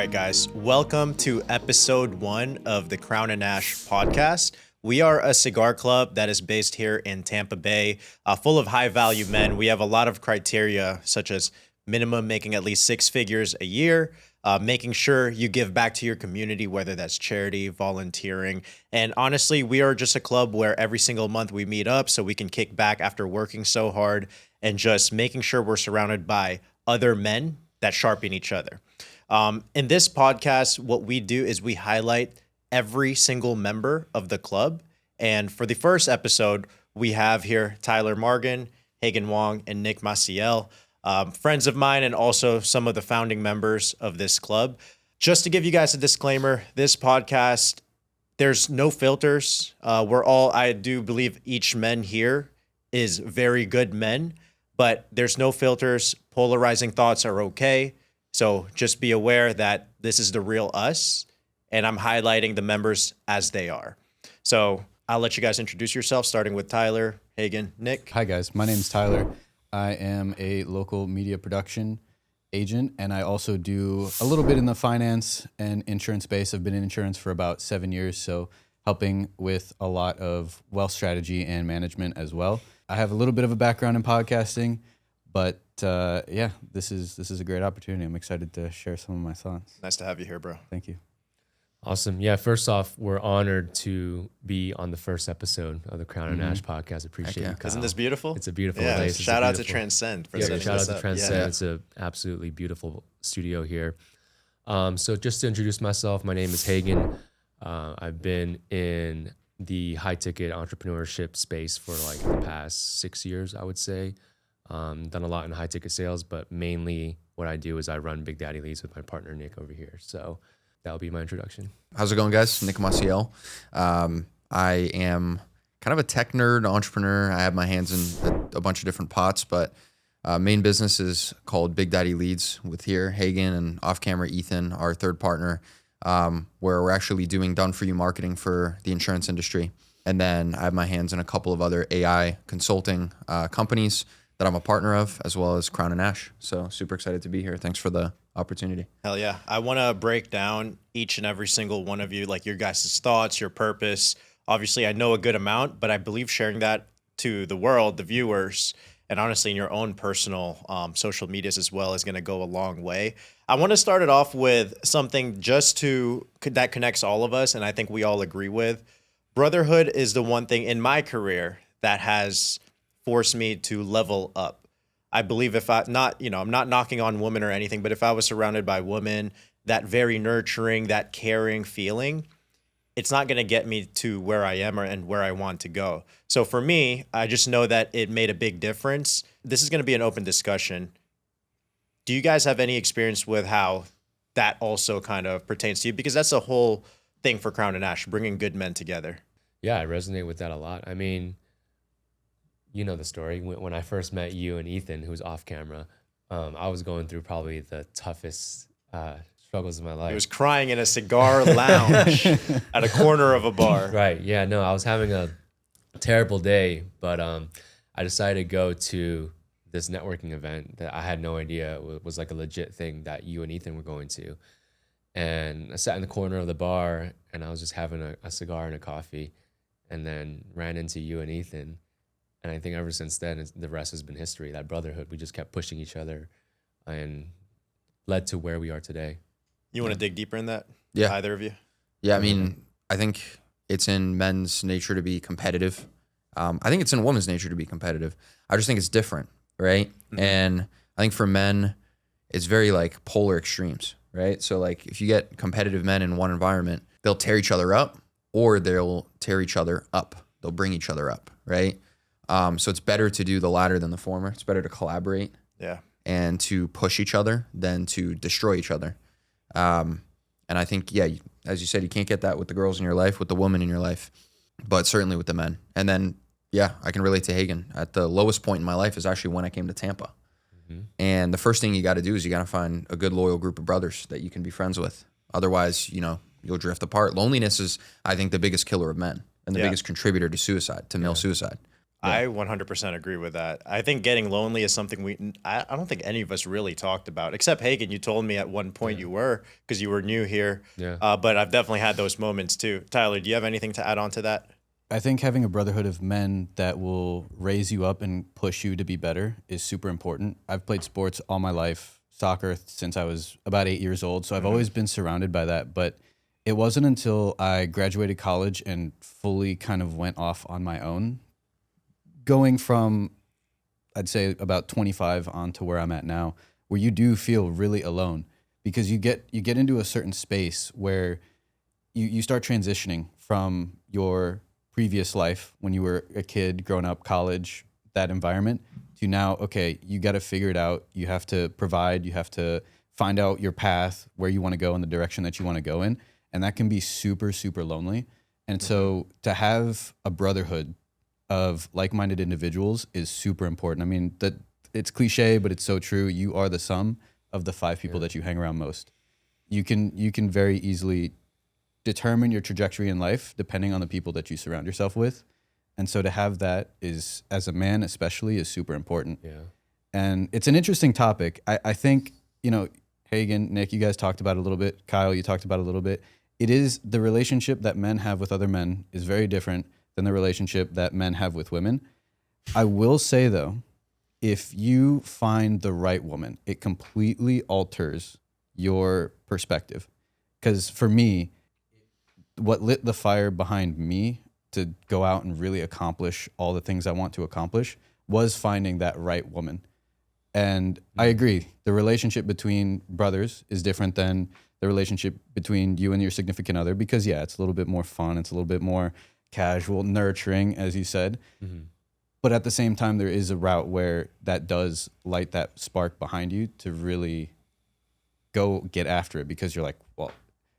right, guys. Welcome to episode 1 of the Crown and Ash podcast. We are a cigar club that is based here in Tampa Bay, full of high-value men. We have a lot of criteria, such as minimum making at least 6 figures a year, making sure you give back to your community, whether that's charity, volunteering. And honestly, we are just a club where every single month we meet up so we can kick back after working so hard and just making sure we're surrounded by other men that sharpen each other. In this podcast, what we do is we highlight every single member of the club. And for the first episode, we have here Tyler Morgan, Hagen Wong, and Nick Maciel, friends of mine and also some of the founding members of this club. Just to give you guys a disclaimer, this podcast, there's no filters. I do believe each man here is very good men, but there's no filters. Polarizing thoughts are okay. So just be aware that this is the real us, and I'm highlighting the members as they are. So I'll let you guys introduce yourself, starting with Tyler, Hagen, Nick. Hi, guys. My name is Tyler. I am a local media production agent, and I also do a little bit in the finance and insurance space. I've been in insurance for about 7 years, so helping with a lot of wealth strategy and management as well. I have a little bit of a background in podcasting, but this is a great opportunity. I'm excited to share some of my thoughts. Nice to have you here, bro. Thank you. Awesome. Yeah, first off, we're honored to be on the first episode of the Crown and Ash podcast. Appreciate you, Kyle. Isn't this beautiful? It's a beautiful Yeah, place. shout out to Transcend for setting shout out this to up. Transcend. Yeah. It's an absolutely beautiful studio here. So just to introduce myself, my name is Hagen. I've been in the high-ticket entrepreneurship space for like the past 6 years, I would say. Done a lot in high-ticket sales, but mainly what I do is I run Big Daddy Leads with my partner, Nick, over here. So that'll be my introduction. How's it going, guys? Nick Maciel. I am kind of a tech nerd entrepreneur. I have my hands in a bunch of different pots, but main business is called Big Daddy Leads with here, Hagen, and off-camera Ethan, our third partner, where we're actually doing done-for-you marketing for the insurance industry. And then I have my hands in a couple of other AI consulting companies that I'm a partner of, as well as Crown and Ash. So super excited to be here. Thanks for the opportunity. Hell yeah. I want to break down each and every single one of you, like your guys' thoughts, your purpose. Obviously, I know a good amount, but I believe sharing that to the world, the viewers, and honestly in your own personal social medias as well is going to go a long way. I want to start it off with something that connects all of us, and I think we all agree with. Brotherhood is the one thing in my career that has forced me to level up. I believe I'm not knocking on women or anything, but if I was surrounded by women, that very nurturing, that caring feeling, it's not going to get me to where I am and where I want to go. So for me, I just know that it made a big difference. This is going to be an open discussion. Do you guys have any experience with how that also kind of pertains to you? Because that's the whole thing for Crown and Ash, bringing good men together. Yeah, I resonate with that a lot. I mean, you know the story. When I first met you and Ethan, who's off camera, I was going through probably the toughest struggles of my life. He was crying in a cigar lounge at a corner of a bar. Right. Yeah, no, I was having a terrible day, but I decided to go to this networking event that I had no idea was like a legit thing that you and Ethan were going to. And I sat in the corner of the bar and I was just having a cigar and a coffee, and then ran into you and Ethan. And I think ever since then, the rest has been history. That brotherhood, we just kept pushing each other and led to where we are today. You want to dig deeper in that? Yeah. Either of you? Yeah, I mean, I think it's in men's nature to be competitive. I think it's in women's nature to be competitive. I just think it's different, right? Mm-hmm. And I think for men, it's very like polar extremes, right? So like if you get competitive men in one environment, they'll tear each other up or they'll tear each other up. They'll bring each other up, right? So it's better to do the latter than the former. It's better to collaborate and to push each other than to destroy each other. And I think, as you said, you can't get that with the girls in your life, with the women in your life, but certainly with the men. And then, I can relate to Hagen. At the lowest point in my life is actually when I came to Tampa. Mm-hmm. And the first thing you got to do is you got to find a good, loyal group of brothers that you can be friends with. Otherwise, you'll drift apart. Loneliness is, I think, the biggest killer of men and the biggest contributor to suicide, to male suicide. I 100% agree with that. I think getting lonely is something I don't think any of us really talked about, except Hagen. You told me at one point you were, because you were new here. Yeah. But I've definitely had those moments too. Tyler, do you have anything to add on to that? I think having a brotherhood of men that will raise you up and push you to be better is super important. I've played sports all my life, soccer since I was about 8 years old. So I've always been surrounded by that. But it wasn't until I graduated college and fully kind of went off on my own, going from, I'd say about 25 on to where I'm at now, where you do feel really alone because you get into a certain space where you start transitioning from your previous life when you were a kid, growing up, college, that environment, to now, okay, you got to figure it out. You have to provide, you have to find out your path, where you want to go in the direction that you want to go in. And that can be super, super lonely. And so to have a brotherhood of like-minded individuals is super important. I mean, that it's cliche, but it's so true. You are the sum of the 5 people that you hang around most. You can very easily determine your trajectory in life depending on the people that you surround yourself with. And so to have that is, as a man especially, is super important. Yeah. And it's an interesting topic. I think, Hagen, Nick, you guys talked about it a little bit. Kyle, you talked about it a little bit. It is the relationship that men have with other men is very different than the relationship that men have with women. I will say, though, if you find the right woman, it completely alters your perspective. Because for me, what lit the fire behind me to go out and really accomplish all the things I want to accomplish was finding that right woman. And I agree, the relationship between brothers is different than the relationship between you and your significant other because, yeah, it's a little bit more fun. It's a little bit more casual, nurturing, as you said. Mm-hmm. But at the same time, there is a route where that does light that spark behind you to really go get after it because you're like, well,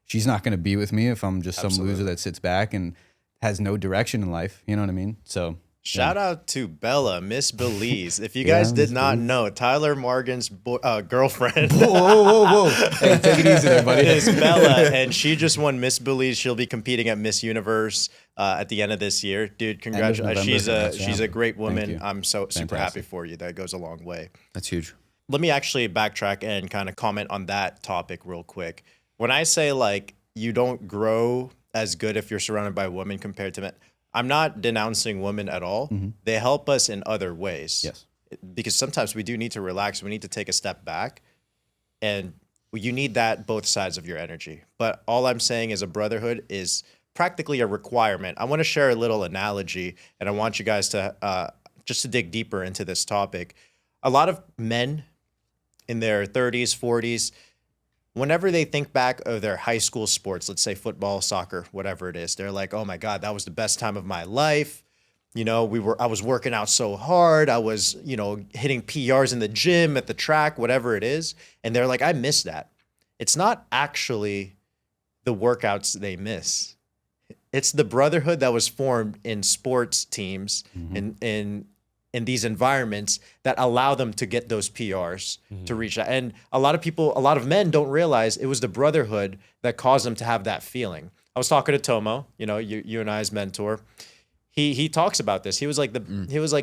she's not going to be with me if I'm just some loser that sits back and has no direction in life. You know what I mean? So shout out to Bella, Miss Belize. If you guys did not know, Tyler Morgan's girlfriend whoa. Hey, take it easy there, buddy. is Bella, and she just won Miss Belize. She'll be competing at Miss Universe at the end of this year. Dude, congratulations. She's a great woman. I'm super happy for you. That goes a long way. That's huge. Let me actually backtrack and kind of comment on that topic real quick. When I say like you don't grow as good if you're surrounded by women compared to men, I'm not denouncing women at all. Mm-hmm. They help us in other ways. Yes. Because sometimes we do need to relax. We need to take a step back. And you need that both sides of your energy. But all I'm saying is a brotherhood is practically a requirement. I want to share a little analogy, and I want you guys to just to dig deeper into this topic. A lot of men in their 30s, 40s, whenever they think back of their high school sports, let's say football, soccer, whatever it is, they're like, oh my God, that was the best time of my life. I was working out so hard. I was, hitting PRs in the gym, at the track, whatever it is. And they're like, I miss that. It's not actually the workouts they miss. It's the brotherhood that was formed in sports teams in these environments that allow them to get those PRs to reach that. And a lot of men don't realize it was the brotherhood that caused them to have that feeling. I was talking to Tomo, you and I's mentor. He talks about this. He was like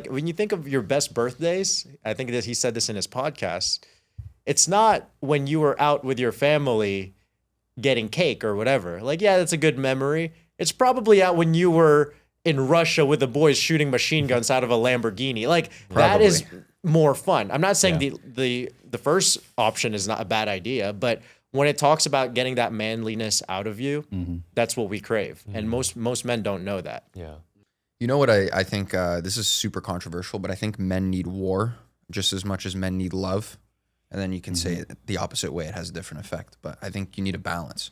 when you think of your best birthdays, I think that he said this in his podcast. It's not when you were out with your family getting cake or whatever. Like, yeah, that's a good memory. It's probably out when you were in Russia with the boys shooting machine guns out of a Lamborghini. Like that is more fun. I'm not saying the first option is not a bad idea, but when it talks about getting that manliness out of you, that's what we crave. And most men don't know that. Yeah. You know what I think, this is super controversial, but I think men need war just as much as men need love. And then you can say it the opposite way. It has a different effect, but I think you need a balance.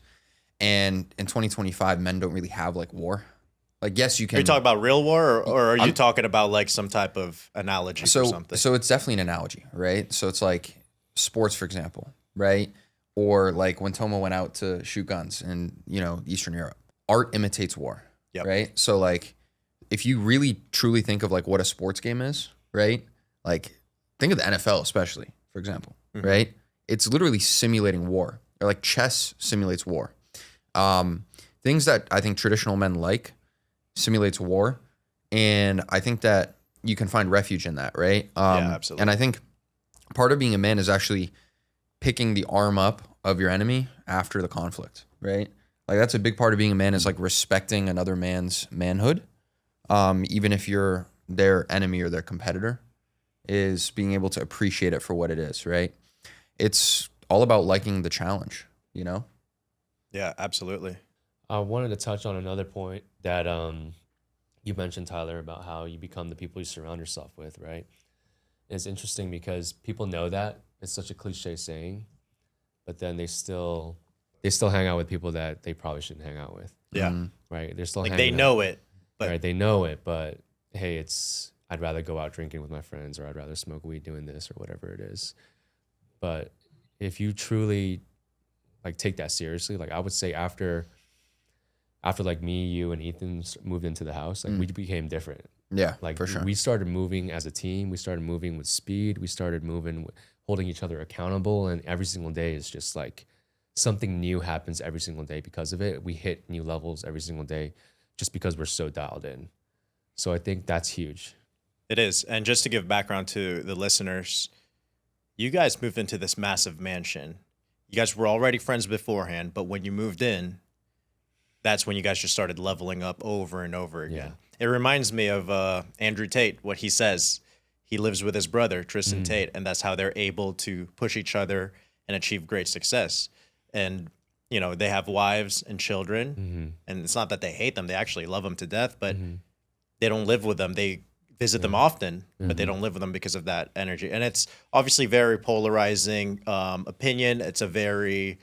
And in 2025, men don't really have like war. Like, yes, you can. Are you talking about real war or are you talking about like some type of analogy or something? So it's definitely an analogy, right? So it's like sports, for example, right? Or like when Tomo went out to shoot guns in, Eastern Europe. Art imitates war, right? So like if you really truly think of like what a sports game is, right? Like think of the NFL especially, for example, right? It's literally simulating war. Or like chess simulates war. Things that I think traditional men like simulates war. And I think that, you can find refuge in that, right? Absolutely. And I think part of being a man is actually picking the arm up of your enemy after the conflict, right? Like that's a big part of being a man is like respecting another man's manhood, even if you're their enemy or their competitor, is being able to appreciate it for what it is, right? It's all about liking the challenge, you know? Yeah, absolutely. I wanted to touch on another point that you mentioned, Tyler, about how you become the people you surround yourself with, right? And it's interesting because people know that. It's such a cliche saying, but then they still hang out with people that they probably shouldn't hang out with, Yeah. right? They're still Like hanging they out. know it, but Right, they know it, but hey, I'd rather go out drinking with my friends, or I'd rather smoke weed doing this, or whatever it is. But if you truly like take that seriously, like I would say after like me, you, and Ethan moved into the house, like we became different. Yeah, Like for sure. we started moving as a team. We started moving with speed. We started moving, holding each other accountable, and every single day is just like something new happens every single day because of it. We hit new levels every single day just because we're so dialed in. So I think that's huge. it is. And just to give background to the listeners, you guys moved into this massive mansion. You guys were already friends beforehand, but when you moved in, that's when you guys just started leveling up over and over again. It reminds me of Andrew Tate, what he says. He lives with his brother, Tristan Tate, and that's how they're able to push each other and achieve great success. And, you know, they have wives and children, and it's not that they hate them. They actually love them to death, but they don't live with them. They visit them often, but they don't live with them because of that energy. And it's obviously very polarizing opinion. It's a very,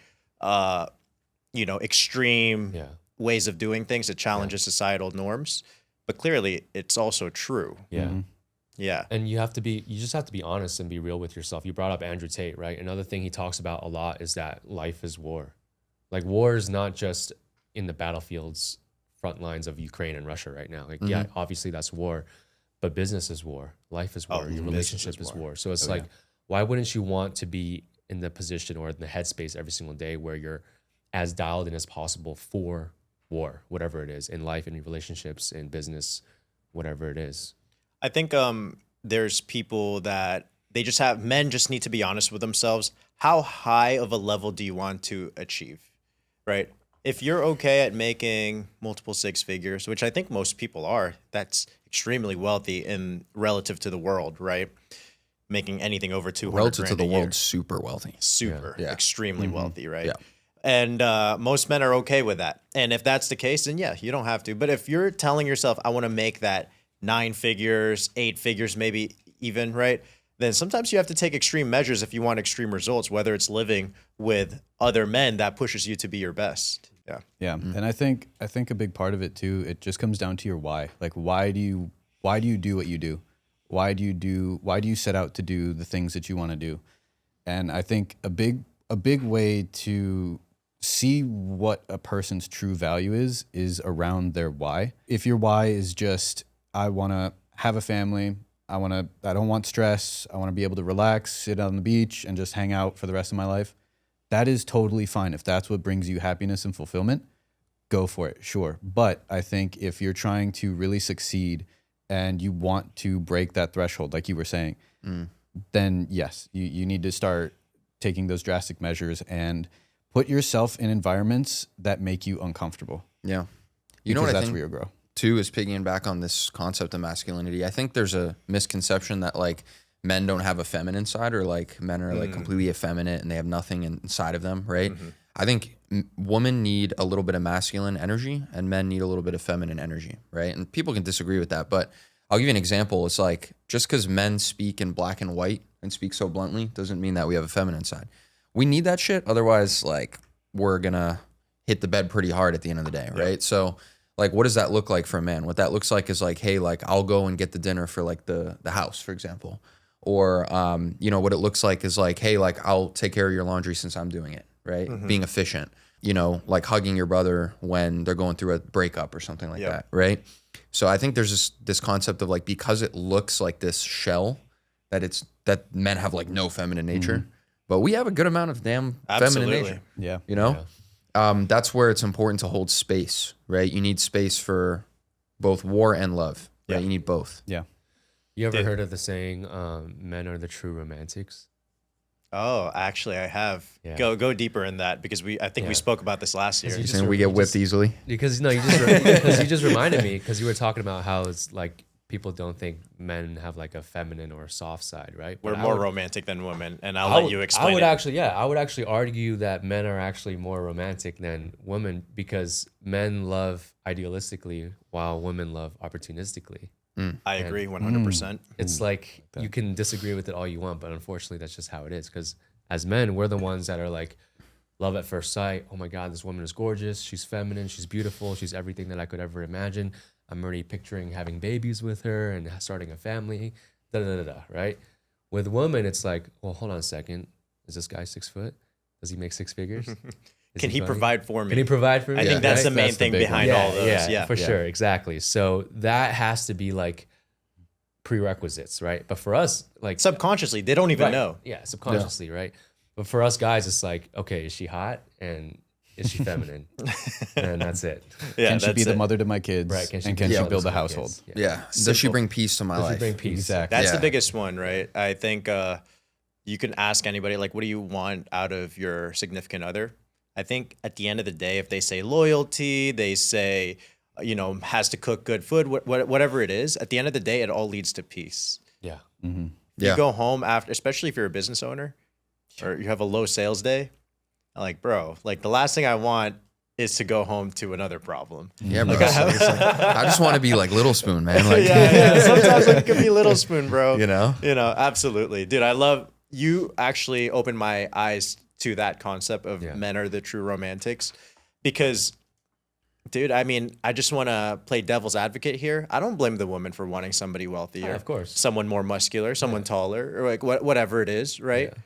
extreme Yeah. ways of doing things. It challenges societal norms, but clearly it's also true. Yeah. Yeah. And you just have to be honest and be real with yourself. You brought up Andrew Tate, right? Another thing he talks about a lot is that life is war. Like war is not just in the battlefields, front lines of Ukraine and Russia right now. Like, yeah, obviously that's war, but business is war. Life is war. Your business relationship is is war. war. So it's like, why wouldn't you want to be in the position or in the headspace every single day where you're as dialed in as possible for war, whatever it is, in life, in your relationships, in business, whatever it is. I think there's people that men just need to be honest with themselves. How high of a level do you want to achieve, right? If you're okay at making multiple six figures, which I think most people are, that's extremely wealthy in relative to the world, right? Making anything over 200 Relative to grand the a year. world, super wealthy. Super, Yeah. extremely wealthy, right? Yeah. And most men are okay with that. And if that's the case, then yeah, you don't have to. But if you're telling yourself, I want to make that 9 figures, 8 figures, maybe even, right? Then sometimes you have to take extreme measures if you want extreme results, whether it's living with other men that pushes you to be your best. Yeah. Yeah, and I think a big part of it too. It just comes down to your why. Like, why do you do what you do? Why do you set out to do the things that you want to do? And I think a big way to see what a person's true value is around their why. If your why is just, I want to have a family, I don't want stress, I want to be able to relax, sit on the beach and just hang out for the rest of my life, that is totally fine. If that's what brings you happiness and fulfillment, go for it, sure. But I think if you're trying to really succeed and you want to break that threshold, like you were saying, then yes, you need to start taking those drastic measures and put yourself in environments that make you uncomfortable. Yeah. You know because what I that's think where you'll grow. too is piggying back on this concept of masculinity. I think there's a misconception that like men don't have a feminine side, or like men are like completely effeminate and they have nothing inside of them, right? I think women need a little bit of masculine energy and men need a little bit of feminine energy, right? And people can disagree with that, but I'll give you an example. It's like, just because men speak in black and white and speak so bluntly doesn't mean that we have a feminine side. We need that shit. Otherwise, like, we're gonna hit the bed pretty hard at the end of the day, right? So like, what does that look like for a man? What that looks like is like, hey, like, I'll go and get the dinner for like the house, for example. Or, what it looks like is like, hey, like, I'll take care of your laundry since I'm doing it, right? Being efficient, like hugging your brother when they're going through a breakup or something like that, right? So I think there's this concept of like, because it looks like this shell, that men have like no feminine nature, but we have a good amount of damn feminine nature. Yeah. That's where it's important to hold space, right? You need space for both war and love, right? Yeah. You need both. Yeah. You ever Did- heard of the saying, "Men are the true romantics"? Oh, actually, I have. Yeah. Go deeper in that because I think we Yeah. spoke about this last year. you You just saying re- we you get whipped just- easily? Because no, you just reminded me because you were talking about how it's like people don't think men have like a feminine or a soft side, right? We're But I more would- romantic than women, and I'll I let would- you explain I would it. actually argue that men are actually more romantic than women because men love idealistically while women love opportunistically. I agree 100%. It's like you can disagree with it all you want, but unfortunately, that's just how it is. Because as men, we're the ones that are like, love at first sight. Oh my God, this woman is gorgeous. She's feminine. She's beautiful. She's everything that I could ever imagine. I'm already picturing having babies with her and starting a family. Da da da da. Right? With women, it's like, well, hold on a second. Is this guy 6 foot? Does he make six figures? Is Can he funny? provide for me? Can he provide for me? I think that's Right? the main That's the thing big behind one. all those. Yeah, for sure, exactly. So that has to be like prerequisites, right? But for us, like Subconsciously, they don't even right, know. yeah, subconsciously, right? But for us guys, it's like, okay, is she hot and is she feminine? And that's it. Yeah, Can she that's be the it. mother to my kids? Right? Can she and be can the she mother build to a my household? kids? Yeah. Does she bring peace to my Does she life? bring peace? Exactly. That's the Yeah. biggest one, right? I think you can ask anybody, like, what do you want out of your significant other? I think at the end of the day, if they say loyalty, they say, has to cook good food, whatever it is, at the end of the day, it all leads to peace. Yeah. You Yeah. go home after, especially if you're a business owner or you have a low sales day, I'm like, bro, like the last thing I want is to go home to another problem. Yeah, bro. Seriously. I just want to be like Little Spoon, man. Like, Yeah. Sometimes it could be Little Spoon, bro. you know? Absolutely. Dude, I love you actually opened my eyes to that concept of Yeah. men are the true romantics because, dude, I mean, I just want to play devil's advocate here. I don't blame the woman for wanting somebody wealthier. of course. Someone more muscular, someone taller, or like whatever it is, right? Yeah.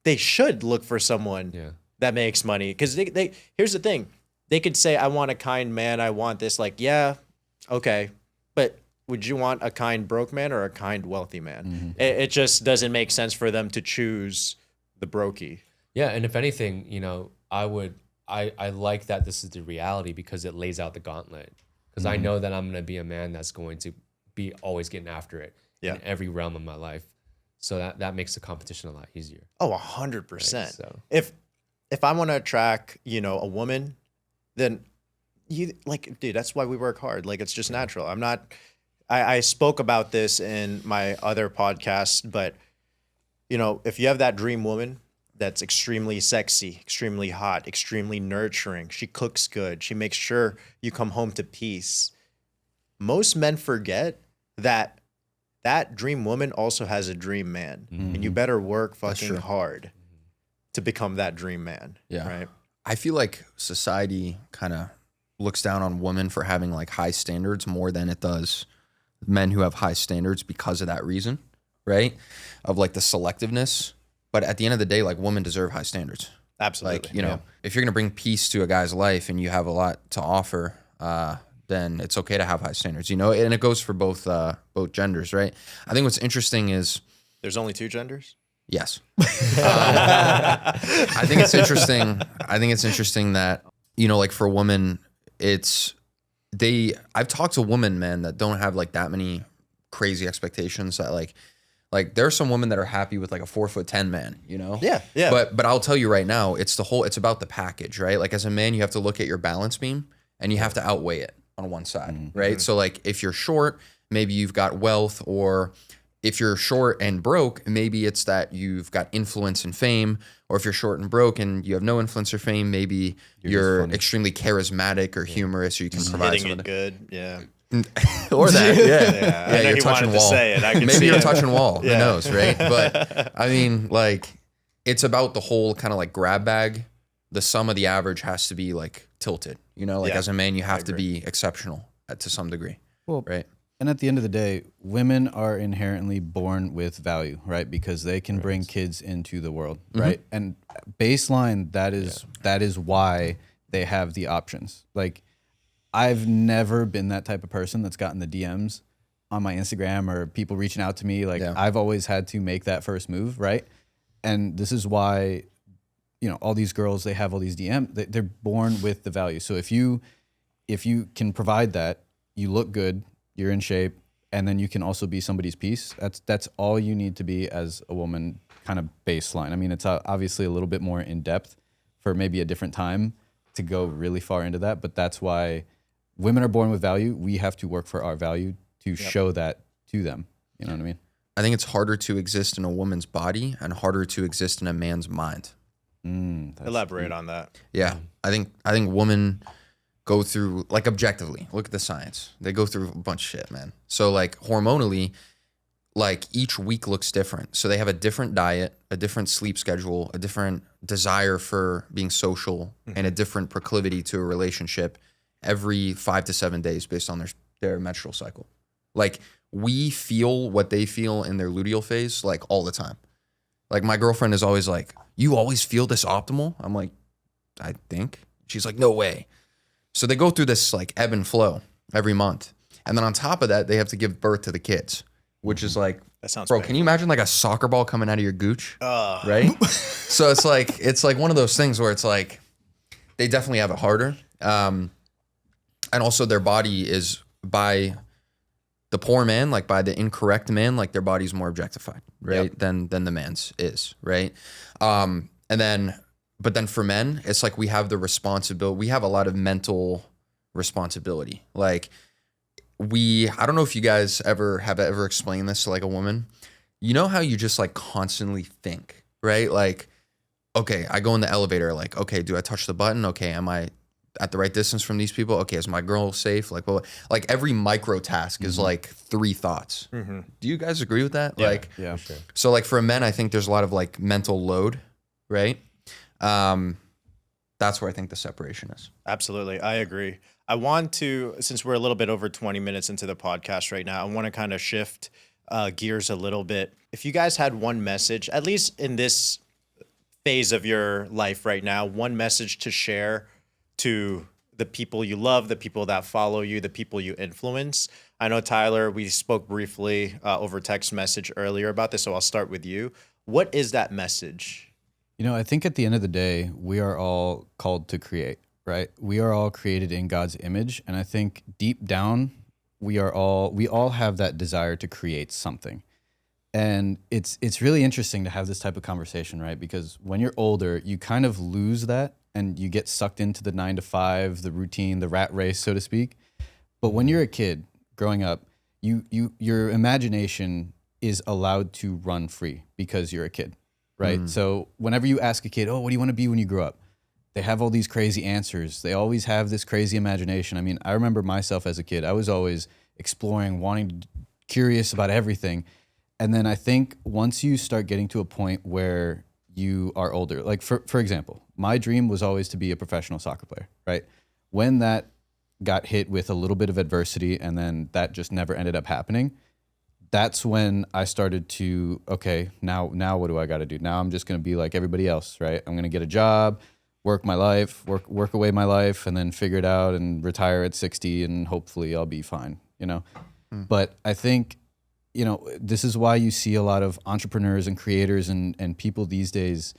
They should look for someone Yeah. that makes money because they here's the thing. They could say, I want a kind man. I want this. Like, yeah, okay. But would you want a kind broke man or a kind wealthy man? It just doesn't make sense for them to choose the brokey. Yeah, and if anything, I like that this is the reality because it lays out the gauntlet. Because I know that I'm going to be a man that's going to be always getting after it Yeah. in every realm of my life. So that makes the competition a lot easier. Oh, 100%. Right, so. If I want to attract, a woman, then dude, that's why we work hard. Like, it's just natural. I spoke about this in my other podcast, but if you have that dream woman that's extremely sexy, extremely hot, extremely nurturing, she cooks good, she makes sure you come home to peace. Most men forget that that dream woman also has a dream man, and you better work fucking true. hard to become that dream man. Yeah. Right. I feel like society kind of looks down on women for having like high standards more than it does men who have high standards because of that reason, right? Of like the selectiveness. But at the end of the day, like women deserve high standards. Absolutely. Like, if you're going to bring peace to a guy's life and you have a lot to offer, then it's okay to have high standards, and it goes for both genders, right? I think what's interesting is, There's only two genders. yes. I think it's interesting. I think it's interesting that, like for women, I've talked to women, man, that don't have like that many crazy expectations that like there are some women that are happy with like a 4'10" man, Yeah, yeah. But I'll tell you right now, it's about the package, right? Like as a man, you have to look at your balance beam and you have to outweigh it on one side, right? So like if you're short, maybe you've got wealth, or if you're short and broke, maybe it's that you've got influence and fame, or if you're short and broke and you have no influence or fame, maybe you're extremely charismatic or humorous, or you can provide Hitting some it good. Yeah. or that, yeah, Yeah. I know you're he touching wanted wall. to say it. I can Maybe see you're it. touching wall. Who Yeah. knows, right? But I mean, like, it's about the whole kind of like grab bag. The sum of the average has to be like tilted. Like Yeah. as a man, you have to be exceptional to some degree, Well, right? and at the end of the day, women are inherently born with value, right? Because they can bring kids into the world, right? And baseline, that is why they have the options. Like, I've never been that type of person that's gotten the DMs on my Instagram or people reaching out to me. Like, Yeah. I've always had to make that first move, right? And this is why, all these girls, they have all these they're born with the value. So if you can provide that, you look good, you're in shape, and then you can also be somebody's piece. That's all you need to be as a woman, kind of baseline. I mean, it's obviously a little bit more in depth for maybe a different time to go really far into that, but that's why women are born with value. We have to work for our value to show that to them. You know what I mean? I think it's harder to exist in a woman's body and harder to exist in a man's mind. Elaborate on that. Yeah, I think women go through, like, objectively, look at the science. They go through a bunch of shit, man. So like hormonally, like each week looks different. So they have a different diet, a different sleep schedule, a different desire for being social, and a different proclivity to a relationship every 5 to 7 days based on their menstrual cycle. Like, we feel what they feel in their luteal phase, like, all the time. Like, my girlfriend is always like, you always feel this optimal? I'm like, I think. She's like, no way. So they go through this, like, ebb and flow every month. And then on top of that, they have to give birth to the kids, which is like, That sounds bro, painful. can you imagine like a soccer ball coming out of your gooch? Right? So it's like one of those things where it's like, they definitely have it harder. And also their body is, by the poor man, like by the incorrect man, like their body's more objectified, right? Yep. Than the man's is, right? But then for men, it's like we have the responsibility. We have a lot of mental responsibility. Like, I don't know if you guys have ever explained this to like a woman. You know how you just like constantly think, right? Like, okay, I go in the elevator, like, okay, do I touch the button? Okay, am I at the right distance from these people? Okay, is my girl safe? Like, well, like every micro task is like 3 thoughts. Do you guys agree with that? Yeah. Like, Yeah. For sure. so like for men, I think there's a lot of like mental load, right? That's where I think the separation is. Absolutely. I agree. I want to, since we're a little bit over 20 minutes into the podcast right now, I want to kind of shift gears a little bit. If you guys had one message, at least in this phase of your life right now, one message to share to the people you love, the people that follow you, the people you influence. I know, Tyler, we spoke briefly over text message earlier about this, so I'll start with you. What is that message? You know, I think at the end of the day, we are all called to create, right? We are all created in God's image. And I think deep down, we all have that desire to create something. And it's really interesting to have this type of conversation, right? Because when you're older, you kind of lose that and you get sucked into the 9 to 5, the routine, the rat race, so to speak. But when you're a kid growing up, your imagination is allowed to run free because you're a kid. Right. So whenever you ask a kid, oh, what do you want to be when you grow up? They have all these crazy answers. They always have this crazy imagination. I mean, I remember myself as a kid. I was always exploring, curious about everything. And then I think once you start getting to a point where you are older, like for example, my dream was always to be a professional soccer player, right? When that got hit with a little bit of adversity and then that just never ended up happening, that's when I started to, okay, now what do I got to do? Now I'm just going to be like everybody else, right? I'm going to get a job, work my life, work away my life, and then figure it out and retire at 60, and hopefully I'll be fine, you know? But I think, you know, this is why you see a lot of entrepreneurs and creators and people these days.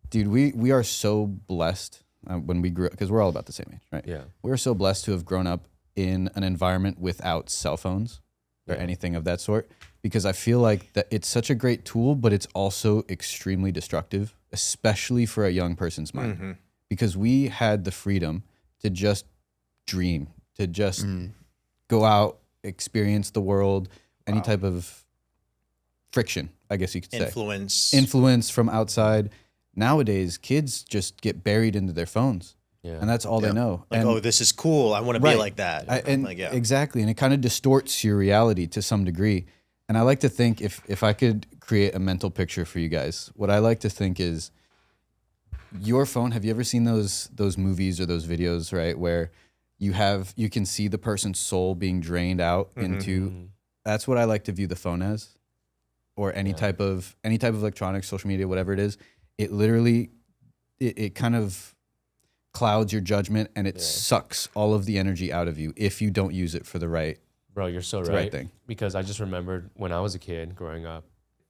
Dude, we are so blessed when we grew up, because we're all about the same age, right? Yeah. We're so blessed to have grown up in an environment without cell phones or anything of that sort, because I feel like that it's such a great tool, but it's also extremely destructive, especially for a young person's mind, because we had the freedom to just dream, to just go out, experience the world, any type of friction, I guess you could say. Influence from outside. Nowadays, kids just get buried into their phones. Yeah. And that's all they know. Like, And- oh, this is cool. I want to be like that. Exactly. And it kind of distorts your reality to some degree. And I like to think, if I could create a mental picture for you guys, what I like to think is your phone. Have you ever seen those movies or those videos, right, where you can see the person's soul being drained out into? That's what I like to view the phone as, or any type of electronics, social media, whatever it is. It literally, it kind of clouds your judgment, and it sucks all of the energy out of you if you don't use it for the right. Bro, you're so the right. right thing. Because I just remembered when I was a kid growing up,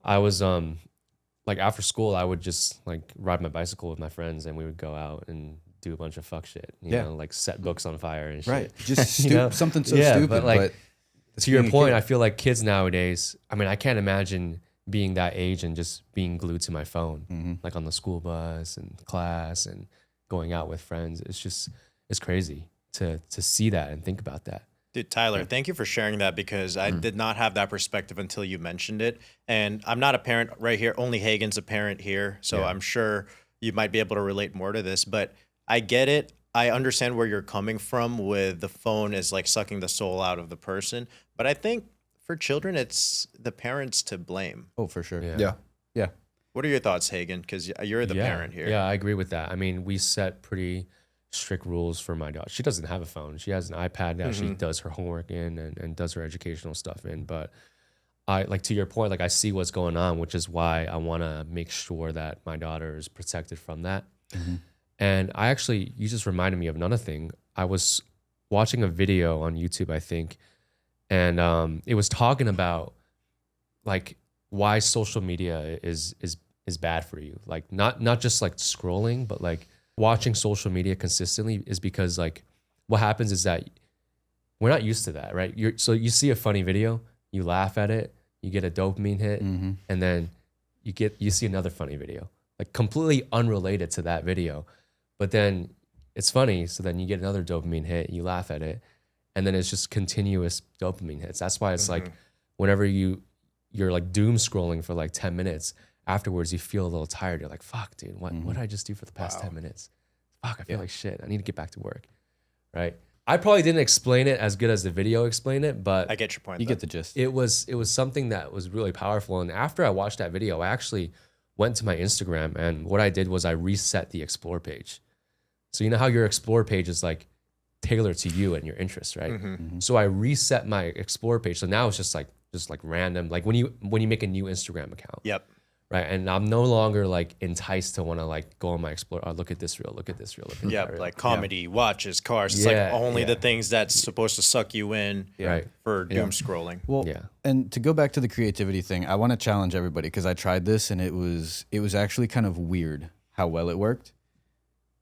I was like after school I would just like ride my bicycle with my friends and we would go out and do a bunch of fuck shit. You know, like set books on fire and shit. Right. Just You know? something so Yeah, stupid, but, like, but to your being a point, kid. I feel like kids nowadays, I mean, I can't imagine being that age and just being glued to my phone, Mm-hmm. like on the school bus and class and going out with friends. It's crazy to see that and think about that. Dude, Tyler, thank you for sharing that because I did not have that perspective until you mentioned it. And I'm not a parent right here. Only Hagen's a parent here. So I'm sure you might be able to relate more to this. But I get it. I understand where you're coming from with the phone is like sucking the soul out of the person. But I think for children, it's the parents to blame. Oh, for sure. Yeah. Yeah. What are your thoughts, Hagen? Because you're the parent here. Yeah, I agree with that. I mean, we set pretty strict rules for my daughter. She doesn't have a phone. She has an iPad that she does her homework in and does her educational stuff in. But I like to your point, like I see what's going on, which is why I want to make sure that my daughter is protected from that. And I actually, you just reminded me of another thing. I was watching a video on YouTube, I think, and it was talking about like why social media is bad for you. Like not just like scrolling, but like watching social media consistently is because like what happens is that we're not used to that, right? So you see a funny video, you laugh at it, you get a dopamine hit, and then you see another funny video, like completely unrelated to that video. But then it's funny, so then you get another dopamine hit, you laugh at it, and then it's just continuous dopamine hits. That's why it's like whenever you're like doom scrolling for like 10 minutes, afterwards you feel a little tired. You're like, fuck, dude, what did I just do for the past 10 minutes? Fuck, I feel like shit. I need to get back to work, right? I probably didn't explain it as good as the video explained it, but I get your point. You though. get the gist. it was something that was really powerful. And after I watched that video, I actually went to my Instagram, and what I did was I reset the explore page. So you know how your explore page is like tailored to you and your interests, right? So I reset my explore page. So now it's just like random, like when you make a new Instagram account, Yep. right? And I'm no longer like enticed to want to like go on my explore. Oh, look at this reel. Look at this reel. Look at Yep. that reel. Like comedy, watches, cars. It's Yeah, like only yeah. the things that's supposed to suck you in Right. for doom scrolling. Well, Yeah. and to go back to the creativity thing, I want to challenge everybody because I tried this and it was actually kind of weird how well it worked.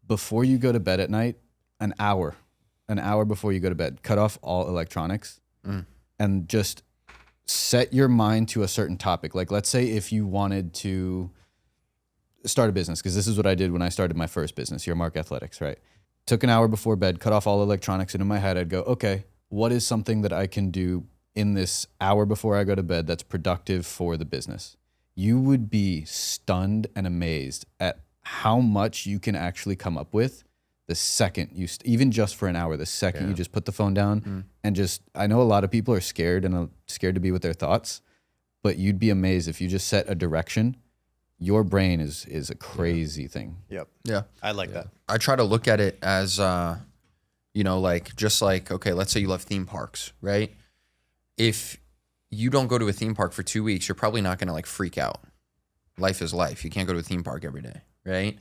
Before you go to bed at night, an hour before you go to bed, cut off all electronics and just set your mind to a certain topic. Like let's say if you wanted to start a business, because this is what I did when I started my first business, Your Mark Athletics, right? Took an hour before bed, cut off all electronics, and in my head I'd go, okay, what is something that I can do in this hour before I go to bed that's productive for the business? You would be stunned and amazed at how much you can actually come up with the second you, even just for an hour, the second you just put the phone down and just, I know a lot of people are scared and scared to be with their thoughts, but you'd be amazed if you just set a direction. Your brain is a crazy thing. Yep. Yeah. I like that. I try to look at it as, like, just like, okay, let's say you love theme parks, right? If you don't go to a theme park for 2 weeks, you're probably not going to like freak out. Life is life. You can't go to a theme park every day, right?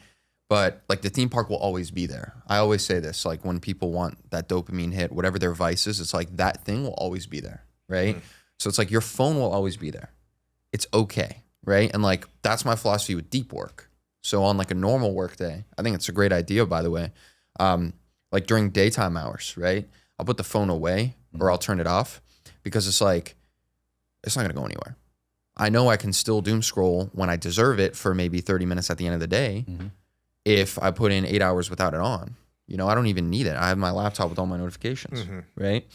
But like the theme park will always be there. I always say this, like when people want that dopamine hit, whatever their vice is, it's like that thing will always be there, right? So it's like your phone will always be there. It's okay, right? And like that's my philosophy with deep work. So on like a normal work day, I think it's a great idea, by the way. Like during daytime hours, right? I'll put the phone away or I'll turn it off because it's like, it's not gonna go anywhere. I know I can still doom scroll when I deserve it for maybe 30 minutes at the end of the day. If I put in 8 hours without it on, I don't even need it. I have my laptop with all my notifications, right?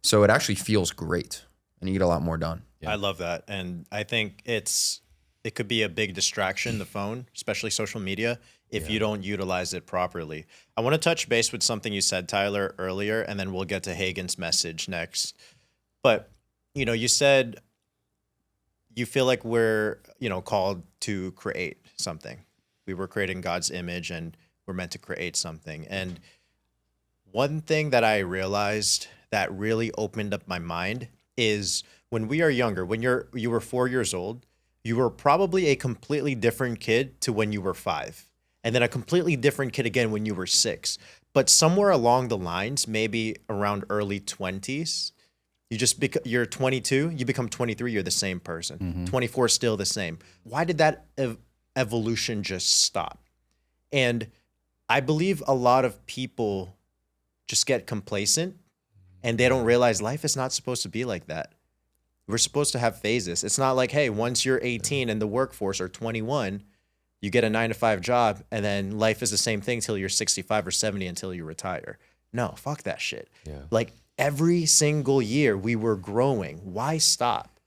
So it actually feels great and you get a lot more done. I love that. And I think it could be a big distraction, the phone, especially social media, if you don't utilize it properly. I want to touch base with something you said, Tyler, earlier, and then we'll get to Hagen's message next. But, you said you feel like we're, called to create something. We were creating God's image and we're meant to create something. And one thing that I realized that really opened up my mind is when we are younger, when you were 4 years old, you were probably a completely different kid to when you were 5. And then a completely different kid again when you were 6. But somewhere along the lines, maybe around early 20s, you're 22, you become 23, you're the same person. 24, still the same. Why did that evolution just stop? And I believe a lot of people just get complacent And they don't realize life is not supposed to be like that. We're supposed to have phases. It's not like, hey, once you're 18 in the workforce or 21, you get a 9-to-5 job and then life is the same thing till you're 65 or 70 until you retire. No, fuck that shit. Yeah. Like every single year we were growing. Why stop?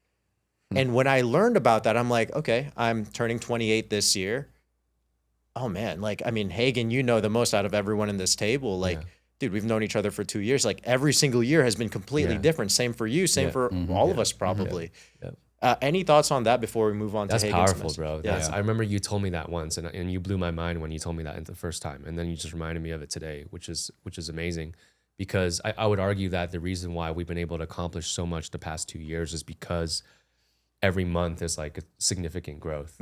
And when I learned about that, I'm like, okay, I'm turning 28 this year. Oh man, like, I mean, Hagen, you know the most out of everyone in this table. Like, dude, we've known each other for 2 years. Like every single year has been completely different. Same for you, same for all of us probably. Any thoughts on that before we move on That's to Hagen's powerful, bro. I remember you told me that once, and you blew my mind when you told me that the first time, and then you just reminded me of it today, which is amazing, because I would argue that the reason why we've been able to accomplish so much the past 2 years is because every month is like a significant growth.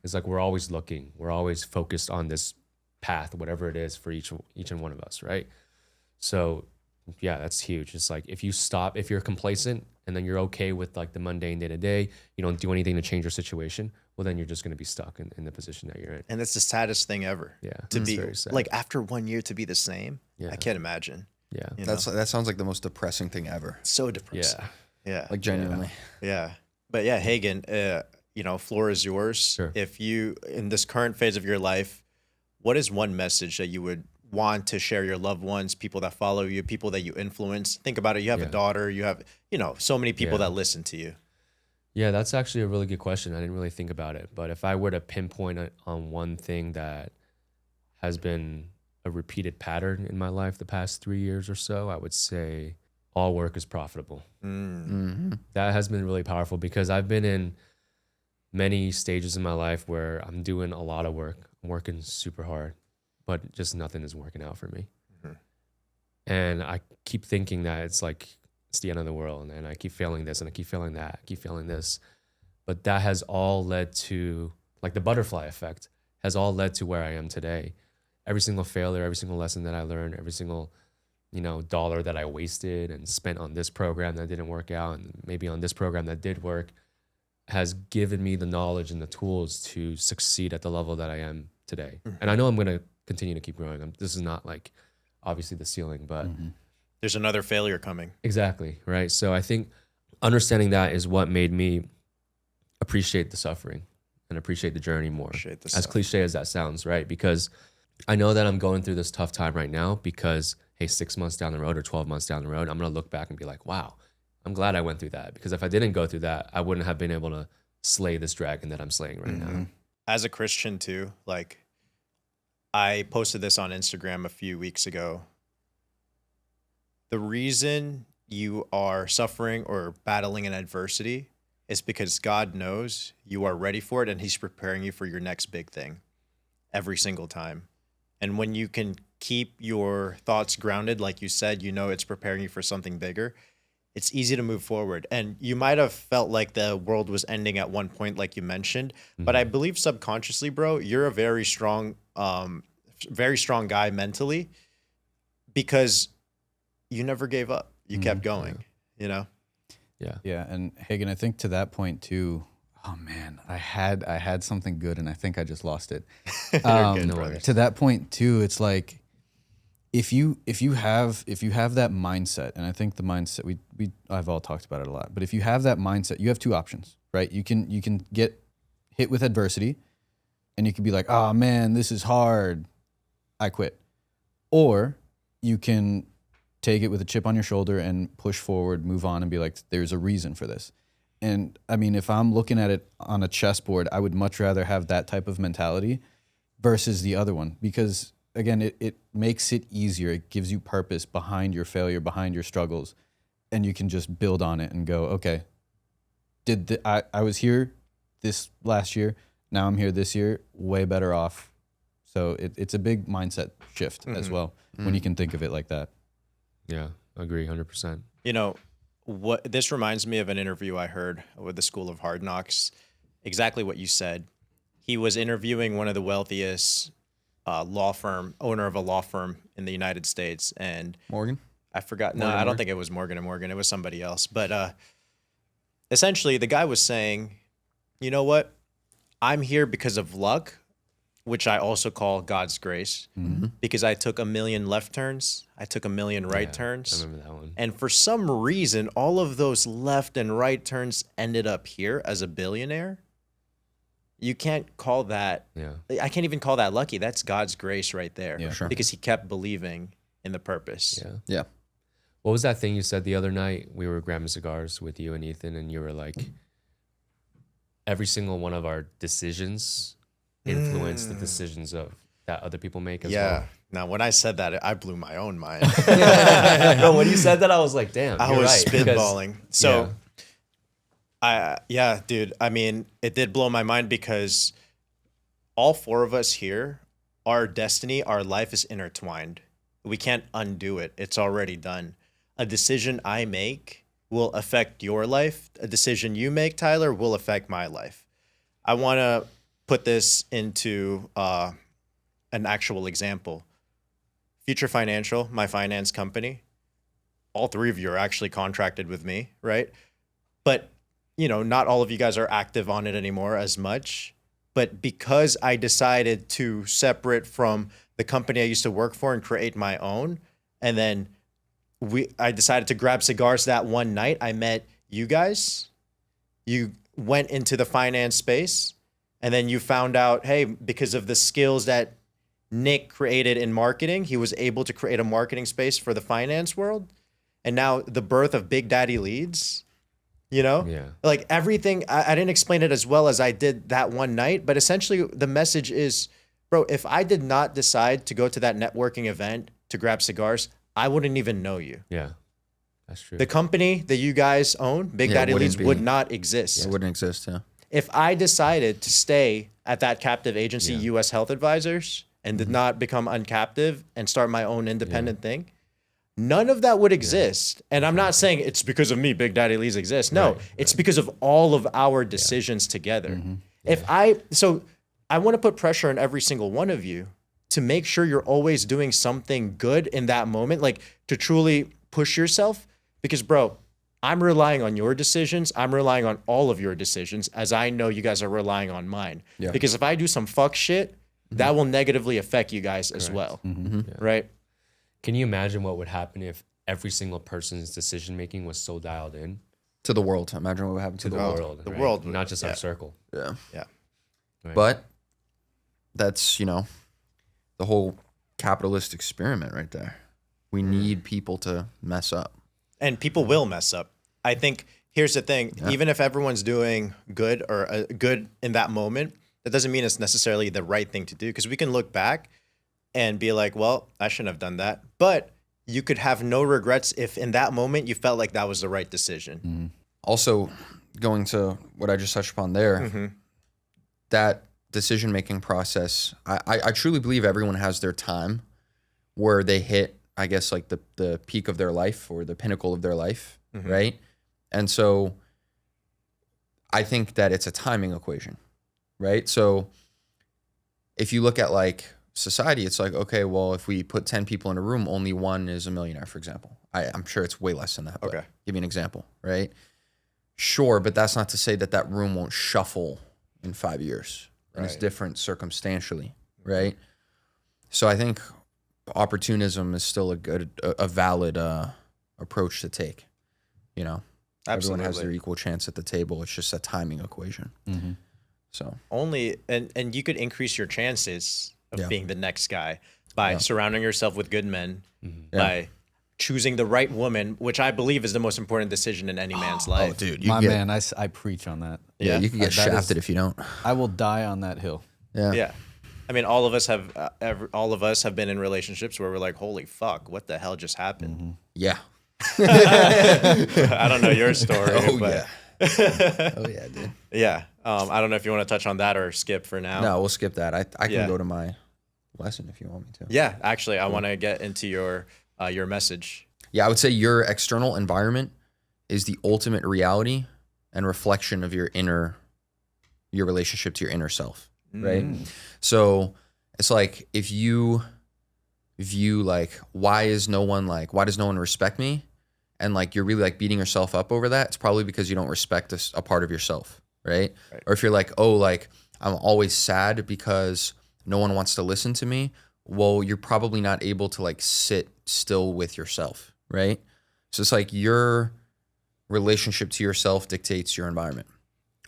It's like we're always looking, we're always focused on this path, whatever it is for each and one of us, right? So yeah, that's huge. It's like if you're complacent and then you're okay with like the mundane day to day, you don't do anything to change your situation, well then you're just going to be stuck in the position that you're in. And it's the saddest thing ever. Yeah, To it's be very sad. like after 1 year to be the same. Yeah. I can't imagine. Yeah, You know? That sounds like the most depressing thing ever. So depressing. Yeah. Like genuinely. Yeah. But yeah, Hagen, floor is yours. Sure. If you, in this current phase of your life, what is one message that you would want to share your loved ones, people that follow you, people that you influence? Think about it. You have a daughter, you have, so many people that listen to you. Yeah, that's actually a really good question. I didn't really think about it. But if I were to pinpoint it on one thing that has been a repeated pattern in my life the past 3 years or so, I would say all work is profitable. That has been really powerful because I've been in many stages in my life where I'm doing a lot of work. I'm working super hard, but just nothing is working out for me. And I keep thinking that it's like, it's the end of the world. And I keep failing this and I keep failing that. I keep failing this. But that has all led to, like the butterfly effect, has all led to where I am today. Every single failure, every single lesson that I learned, every single dollar that I wasted and spent on this program that didn't work out and maybe on this program that did work has given me the knowledge and the tools to succeed at the level that I am today. And I know I'm going to continue to keep growing. This is not like obviously the ceiling, but There's another failure coming. exactly, right? So I think understanding that is what made me appreciate the suffering and appreciate the journey more. Appreciate the As suffering. cliche as that sounds, right? Because I know that I'm going through this tough time right now because, hey, 6 months down the road or 12 months down the road, I'm going to look back and be like, wow, I'm glad I went through that. Because if I didn't go through that, I wouldn't have been able to slay this dragon that I'm slaying right now. As a Christian too, like I posted this on Instagram a few weeks ago. The reason you are suffering or battling an adversity is because God knows you are ready for it and he's preparing you for your next big thing every single time. And when you can keep your thoughts grounded, like you said, it's preparing you for something bigger, it's easy to move forward. And you might have felt like the world was ending at one point, like you mentioned, but I believe subconsciously, bro, you're a very strong guy mentally because you never gave up. You kept going, Yeah. Yeah, and Hagen, I think to that point too. Oh man, I had something good, and I think I just lost it. good, no brother. worries. To that point too, it's like if you have that mindset, and I think the mindset I've all talked about it a lot. But if you have that mindset, you have two options, right? You can get hit with adversity, and you can be like, oh man, this is hard, I quit, or you can take it with a chip on your shoulder and push forward, move on, and be like, there's a reason for this. And I mean, if I'm looking at it on a chessboard, I would much rather have that type of mentality versus the other one. Because again, it makes it easier. It gives you purpose behind your failure, behind your struggles. And you can just build on it and go, okay, I was here this last year. Now I'm here this year, way better off. So it's a big mindset shift as well when you can think of it like that. Yeah, agree 100%. What this reminds me of an interview I heard with the School of Hard Knocks. Exactly what you said. He was interviewing one of the wealthiest owner of a law firm in the United States, and Morgan? I forgot. No, Morgan I don't Morgan? think it was Morgan & Morgan. It was somebody else. But essentially, the guy was saying, you know what? I'm here because of luck, which I also call God's grace, because I took a million left turns, I took a million right I turns, remember that one. and for some reason, all of those left and right turns ended up here as a billionaire. You can't call that. Yeah. I can't even call that lucky. That's God's grace right there, Yeah. Sure. because He kept believing in the purpose. Yeah. Yeah. What was that thing you said the other night? We were grabbing cigars with you and Ethan, and you were like, every single one of our decisions influence the decisions of that other people make as Yeah. well. Now, when I said that, I blew my own mind. No, when you said that, I was like, damn, I you're was right, because- spitballing. So, yeah, dude. I mean, it did blow my mind because all four of us here, our destiny, our life is intertwined. We can't undo it. It's already done. A decision I make will affect your life. A decision you make, Tyler, will affect my life. I want to put this into an actual example. Future Financial, my finance company, all three of you are actually contracted with me, right? But, you know, not all of you guys are active on it anymore as much. But because I decided to separate from the company I used to work for and create my own, and then I decided to grab cigars that one night, I met you guys. You went into the finance space, and then you found out, hey, because of the skills that Nick created in marketing, he was able to create a marketing space for the finance world. And now the birth of Big Daddy Leads, you know? Yeah. Like everything, I didn't explain it as well as I did that one night, but essentially the message is, bro, if I did not decide to go to that networking event to grab cigars, I wouldn't even know you. Yeah. That's true. The company that you guys own, Big Yeah, Daddy wouldn't Leads, be- would not exist. It wouldn't exist. Yeah. If I decided to stay at that captive agency, Yeah. U.S. Health Advisors, and did not become uncaptive and start my own independent thing, none of that would exist. And I'm not saying it's because of me, Big Daddy Leads exists. No, it's because of all of our decisions together. So I want to put pressure on every single one of you to make sure you're always doing something good in that moment, like to truly push yourself. Because, bro, I'm relying on your decisions. I'm relying on all of your decisions, as I know you guys are relying on mine. Yeah. Because if I do some fuck shit, that will negatively affect you guys as well. Right? Can you imagine what would happen if every single person's decision making was so dialed in To the world. Imagine what would happen to the the world. world? the right? world, not just yeah. our circle. Yeah. Yeah. Right. But that's, the whole capitalist experiment right there. We need people to mess up. And people will mess up. I think here's the thing: even if everyone's doing good or good in that moment, that doesn't mean it's necessarily the right thing to do. Because we can look back and be like, "Well, I shouldn't have done that." But you could have no regrets if, in that moment, you felt like that was the right decision. Also, going to what I just touched upon there, that decision-making process, I truly believe everyone has their time where they hit, I guess, like the peak of their life or the pinnacle of their life, right? And so I think that it's a timing equation, right? So if you look at like society, it's like, okay, well, if we put 10 people in a room, only one is a millionaire, for example. I'm sure it's way less than that, but Okay. give you an example, right? Sure, but that's not to say that that room won't shuffle in 5 years. And it's Right. different circumstantially, right? So I think opportunism is still a valid approach to take. Everyone has their Absolutely. equal chance at the table. It's just a timing equation. So Only, and you could increase your chances of Yeah. being the next guy by surrounding yourself with good men, Yeah. by choosing the right woman, which I believe is the most important decision in any man's life. dude, My man, I preach on that. yeah, you can get That is- shafted if you don't. I will die on that hill. Yeah, Yeah. I mean, all of us have been in relationships where we're like, holy fuck, what the hell just happened? yeah. I don't know your story. Oh but oh yeah, dude. yeah. I don't know if you want to touch on that or skip for now. No, we'll skip that. I can Yeah. go to my lesson if you want me to. Yeah, actually, I want to get into your message. Yeah, I would say your external environment is the ultimate reality and reflection of your relationship to your inner self, right? So it's like if you view like why does no one respect me, and like you're really like beating yourself up over that, it's probably because you don't respect a part of yourself, right? Or if you're like, oh, like I'm always sad because no one wants to listen to me, well, you're probably not able to like sit still with yourself, right? So it's like your relationship to yourself dictates your environment,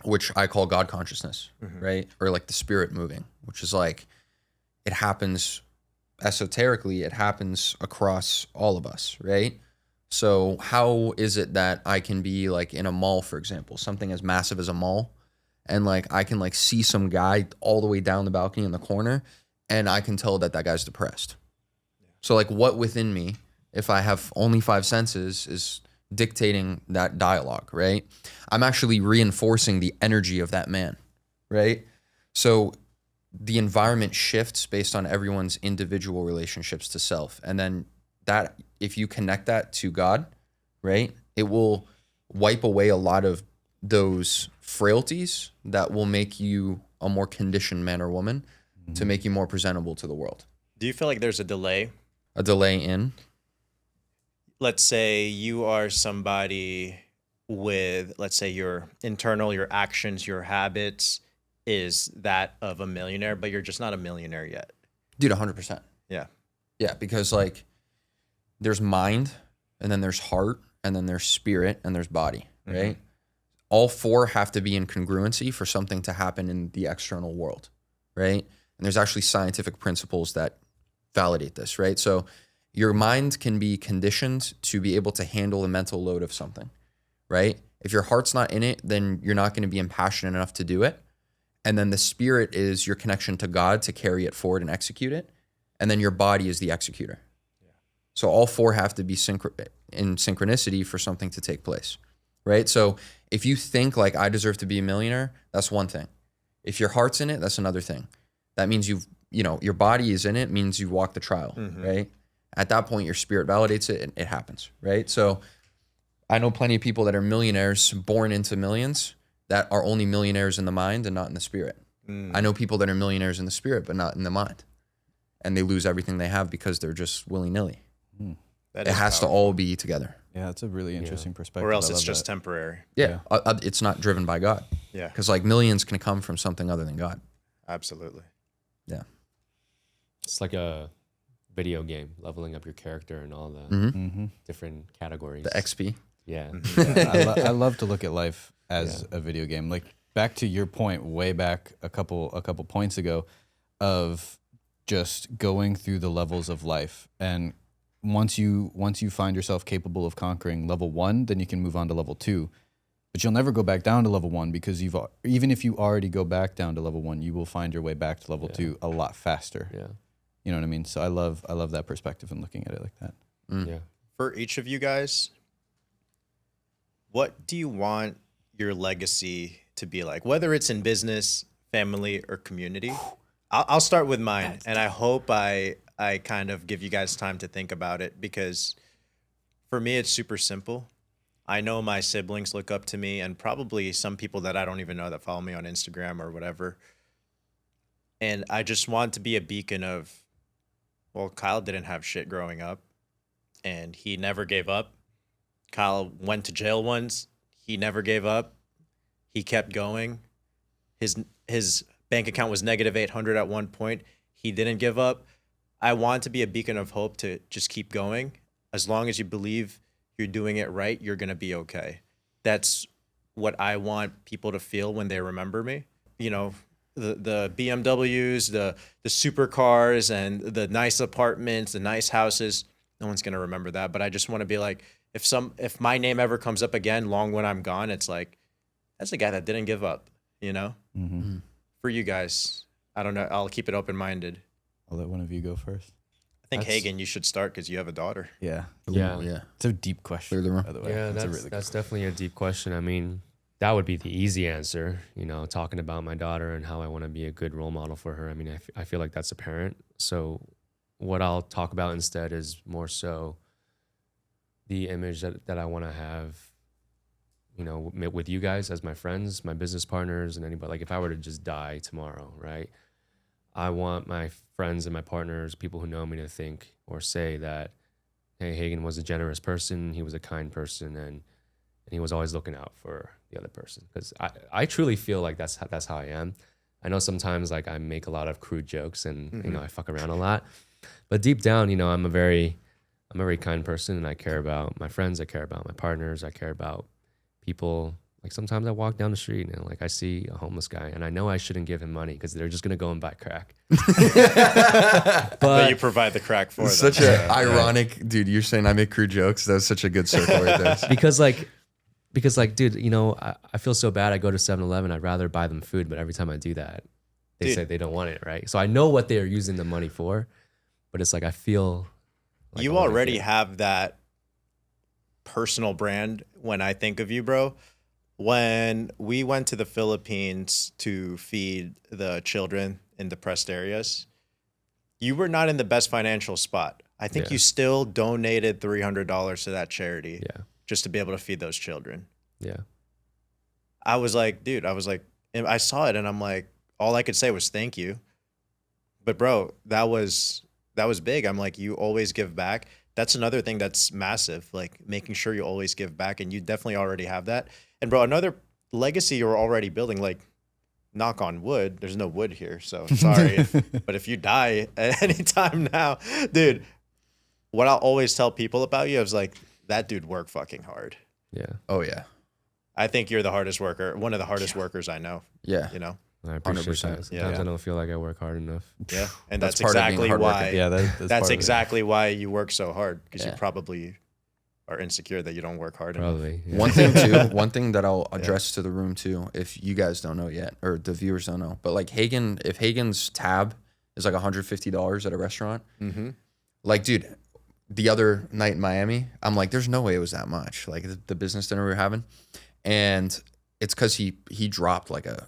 which I call God consciousness, right? Or like the spirit moving, which is like, it happens esoterically, it happens across all of us, right? So how is it that I can be like in a mall, for example, something as massive as a mall, and like I can like see some guy all the way down the balcony in the corner, and I can tell that that guy's depressed. So like what within me, if I have only five senses, is dictating that dialogue, right? I'm actually reinforcing the energy of that man, right? So the environment shifts based on everyone's individual relationships to self. And then that, if you connect that to God, right, it will wipe away a lot of those frailties that will make you a more conditioned man or woman to make you more presentable to the world. Do you feel like there's a delay? A delay in? Let's say you are somebody with, let's say your internal, your actions, your habits is that of a millionaire, but you're just not a millionaire yet. Dude, 100%. Yeah. Yeah, because like there's mind, and then there's heart, and then there's spirit, and there's body, right? All four have to be in congruency for something to happen in the external world, right? And there's actually scientific principles that validate this, right? So your mind can be conditioned to be able to handle the mental load of something, right? If your heart's not in it, then you're not going to be impassioned enough to do it. And then the spirit is your connection to God to carry it forward and execute it. And then your body is the executor. Yeah. So all four have to be in synchronicity for something to take place, right? So if you think like I deserve to be a millionaire, that's one thing. If your heart's in it, that's another thing. That means your body is in it, means you walk the trial, right? At that point, your spirit validates it and it happens, right? So I know plenty of people that are millionaires born into millions that are only millionaires in the mind and not in the spirit. I know people that are millionaires in the spirit, but not in the mind. And they lose everything they have because they're just willy-nilly. It has to all be together. Yeah, that's a really interesting perspective. Or else I it's love just that. temporary. Yeah. It's not driven by God. Yeah. Because like millions can come from something other than God. Absolutely. Yeah. It's like a video game, leveling up your character and all the different categories. The XP. Yeah. I love to look at life as a video game. Like back to your point, way back a couple points ago, of just going through the levels of life, and once you find yourself capable of conquering level 1, then you can move on to level 2. But you'll never go back down to level 1 because even if you already go back down to level 1, you will find your way back to level 2 a lot faster. Yeah. You know what I mean? So I love that perspective and looking at it like that. Yeah. For each of you guys, what do you want your legacy to be like? Whether it's in business, family, or community. I'll start with mine, and I hope I kind of give you guys time to think about it, because for me, it's super simple. I know my siblings look up to me, and probably some people that I don't even know that follow me on Instagram or whatever. And I just want to be a beacon of, well, Kyle didn't have shit growing up, and he never gave up. Kyle went to jail once. He never gave up. He kept going. His bank account was negative 800 at one point. He didn't give up. I want to be a beacon of hope to just keep going. As long as you believe you're doing it right, you're going to be okay. That's what I want people to feel when they remember me. You know, the BMWs, the supercars, and the nice apartments, the nice houses. No one's going to remember that. But I just want to be like, if my name ever comes up again, long when I'm gone, it's like, that's the guy that didn't give up, you know? Mm-hmm. For you guys, I don't know. I'll keep it open-minded. I'll let one of you go first. I think, Hagen, you should start because you have a daughter. Yeah. Yeah. Yeah. It's a deep question, Clear the room. by the way. Yeah, It's a that's, really that's good definitely a deep question. I mean, that would be the easy answer, you know, talking about my daughter and how I want to be a good role model for her. I mean, I feel like that's apparent. So what I'll talk about instead is more so the image that I want to have, you know, with you guys as my friends, my business partners, and anybody. Like if I were to just die tomorrow, right? I want my friends and my partners, people who know me, to think or say that, hey, Hagen was a generous person, he was a kind person, and he was always looking out for the other person. Because I truly feel like that's how I am. I know sometimes like I make a lot of crude jokes and you know I fuck around a lot, but deep down, you know, I'm a very kind person, and I care about my friends, I care about my partners, I care about people. Like sometimes I walk down the street and like I see a homeless guy and I know I shouldn't give him money because they're just gonna go and buy crack. But you provide the crack for them. Such a ironic, dude. You're saying I make crude jokes. That's such a good circle right there. because like, dude, you know, I feel so bad. I go to 7-Eleven, I'd rather buy them food, but every time I do that, they say they don't want it, right? So I know what they are using the money for, but it's like I feel like You I wanna already give. have that personal brand when I think of you, bro. When we went to the Philippines to feed the children in depressed areas, you were not in the best financial spot. I think Yeah. you still donated $300 to that charity Yeah, just to be able to feed those children. yeah, I was like, dude, and I saw it and I'm like, all I could say was thank you. But bro, that was big. I'm like, you always give back. That's another thing that's massive, like making sure you always give back, and you definitely already have that. And bro, another legacy you're already building, like knock on wood, there's no wood here, so sorry. But if you die at any time now, dude, what I'll always tell people about you is like, that dude worked fucking hard. yeah. Oh yeah, I think you're the hardest worker, one of the hardest workers I know, yeah. you know? I appreciate 100%. that. Sometimes Yeah. I don't feel like I work hard enough. Yeah. And That's that's, part of being exactly hardworking. why, Yeah, that's part that's of it. exactly why you work so hard, because Yeah. you probably are insecure that you don't work hard enough. Probably. Yeah. One thing that I'll address to the room too, if you guys don't know yet, or the viewers don't know, but like if Hagen's tab is like $150 at a restaurant, like, dude, the other night in Miami, I'm like, there's no way it was that much. Like the business dinner we were having, and it's because he dropped like a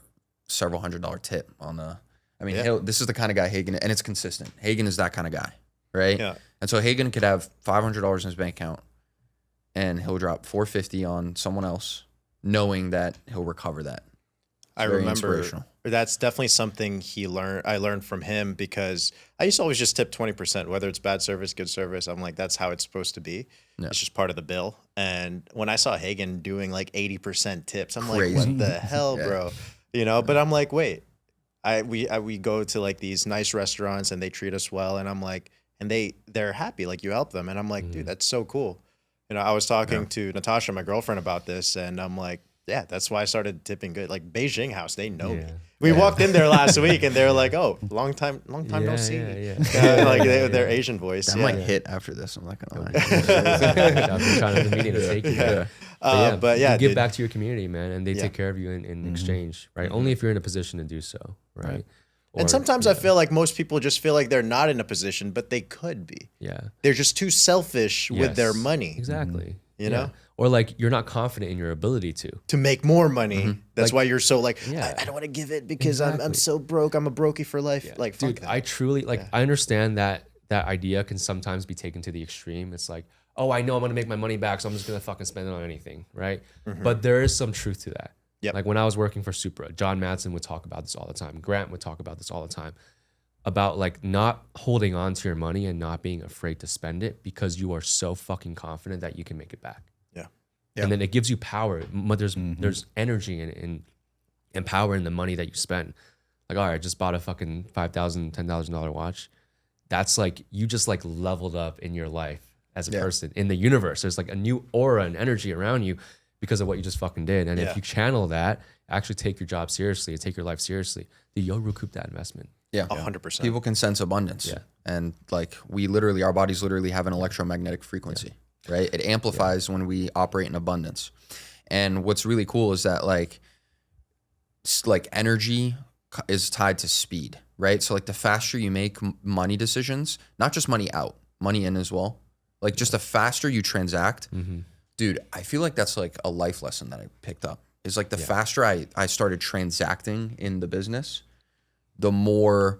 several $100 tip on the. I mean, Yeah. this is the kind of guy Hagen, and it's consistent. Hagen is that kind of guy, right? Yeah. And so Hagen could have $500 in his bank account, and he'll drop $450 on someone else, knowing that he'll recover that. I very remember inspirational. that's definitely something I learned from him, because I used to always just tip 20%, whether it's bad service, good service. I'm like, that's how it's supposed to be. Yeah. It's just part of the bill. And when I saw Hagen doing like 80% tips, I'm like, Crazy. what the hell, Yeah. bro? You know, but I'm like, wait, we go to like these nice restaurants and they treat us well. And I'm like, and they're happy, like you help them. And I'm like, dude, that's so cool. You know, I was talking to Natasha, my girlfriend, about this, and I'm like, yeah, that's why I started tipping good. Like Beijing House, they know me. Yeah. We walked in there last week and they were like, oh, long time no see. Yeah. Like their Asian voice. That yeah. might hit after this. I'm not gonna lie. I've been trying to the meeting to take you. Yeah. Yeah. But yeah, you give dude. back to your community, man, and they Yeah. take care of you in exchange, right? Only if you're in a position to do so, right? And Or- sometimes I feel like most people just feel like they're not in a position, but they could be. yeah, They're just too selfish with their Yes. money exactly. You know? or like you're not confident in your ability to. to make more money. That's why you're so like, Yeah. I don't want to give it because I'm Exactly. so broke. I'm a brokey for life. Like, fuck Dude, that. I truly like. I understand that idea can sometimes be taken to the extreme. It's like, oh, I know I'm gonna make my money back, so I'm just gonna fucking spend it on anything, right? But there is some truth to that. Yep. Like when I was working for Supra, John Madsen would talk about this all the time. Grant would talk about this all the time. About like not holding on to your money and not being afraid to spend it because you are so fucking confident that you can make it back. Yeah. And then it gives you power. There's energy and power in the money that you spend. Like, all right, I just bought a fucking $5,000, $10,000 watch. That's like, you just like leveled up in your life as a person in the universe. There's like a new aura and energy around you because of what you just fucking did. And if you channel that, actually take your job seriously, take your life seriously, then you'll recoup that investment. Yeah, 100%. People can sense abundance. Yeah. And like our bodies literally have an electromagnetic frequency, right? It amplifies when we operate in abundance. And what's really cool is that like energy is tied to speed, right? So like the faster you make money decisions, not just money out, money in as well. Like just the faster you transact, dude, I feel like that's like a life lesson that I picked up. Is like the faster I started transacting in the business, the more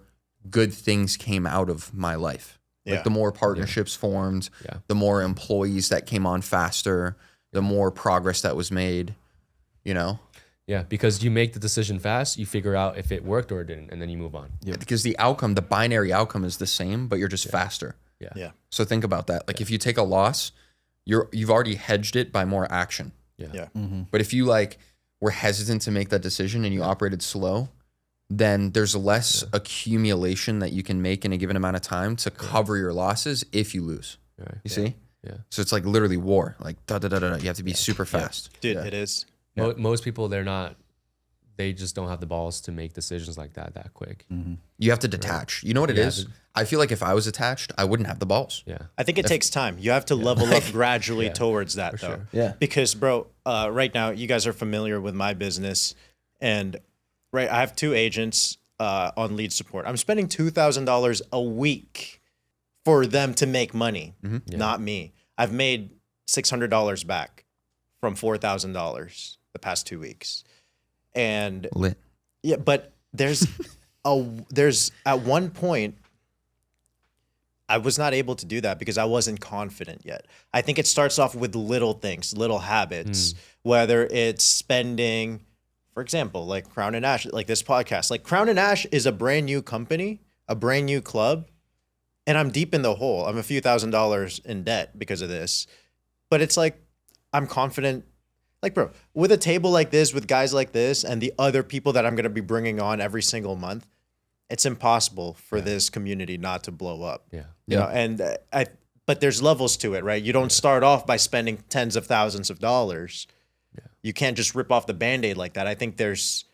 good things came out of my life. Like the more partnerships formed, the more employees that came on faster, the more progress that was made, you know? Yeah, because you make the decision fast, you figure out if it worked or it didn't, and then you move on. Because the outcome, the binary outcome is the same, but you're just faster. Yeah. So think about that. Like if you take a loss, you've already hedged it by more action. Yeah. But if you like were hesitant to make that decision and you operated slow, then there's less accumulation that you can make in a given amount of time to cover your losses if you lose. Right. You see? Yeah. So it's like literally war. Like da da da da. You have to be super fast. Dude, it is. Most people, they just don't have the balls to make decisions like that quick. You have to detach. You know what it is? I feel like if I was attached, I wouldn't have the balls. Yeah. I think it takes time. You have to level up gradually towards that, though. sure. Yeah. Because, bro, right now, you guys are familiar with my business. And, right, I have 2 agents on lead support. I'm spending $2,000 a week for them to make money, not me. I've made $600 back from $4,000 the past 2 weeks. And Lit. yeah, but there's at one point I was not able to do that because I wasn't confident yet. I think it starts off with little things, little habits, whether it's spending, for example, like Crown and Ash, like this podcast. Like Crown and Ash is a brand new company, a brand new club, and I'm deep in the hole. I'm a few $1,000s in debt because of this. But it's like I'm confident. Like, bro, with a table like this, with guys like this, and the other people that I'm going to be bringing on every single month, it's impossible for this community not to blow up. Yeah. You know, and but there's levels to it, right? You don't start off by spending tens of thousands of dollars. You can't just rip off the Band-Aid like that. I think there's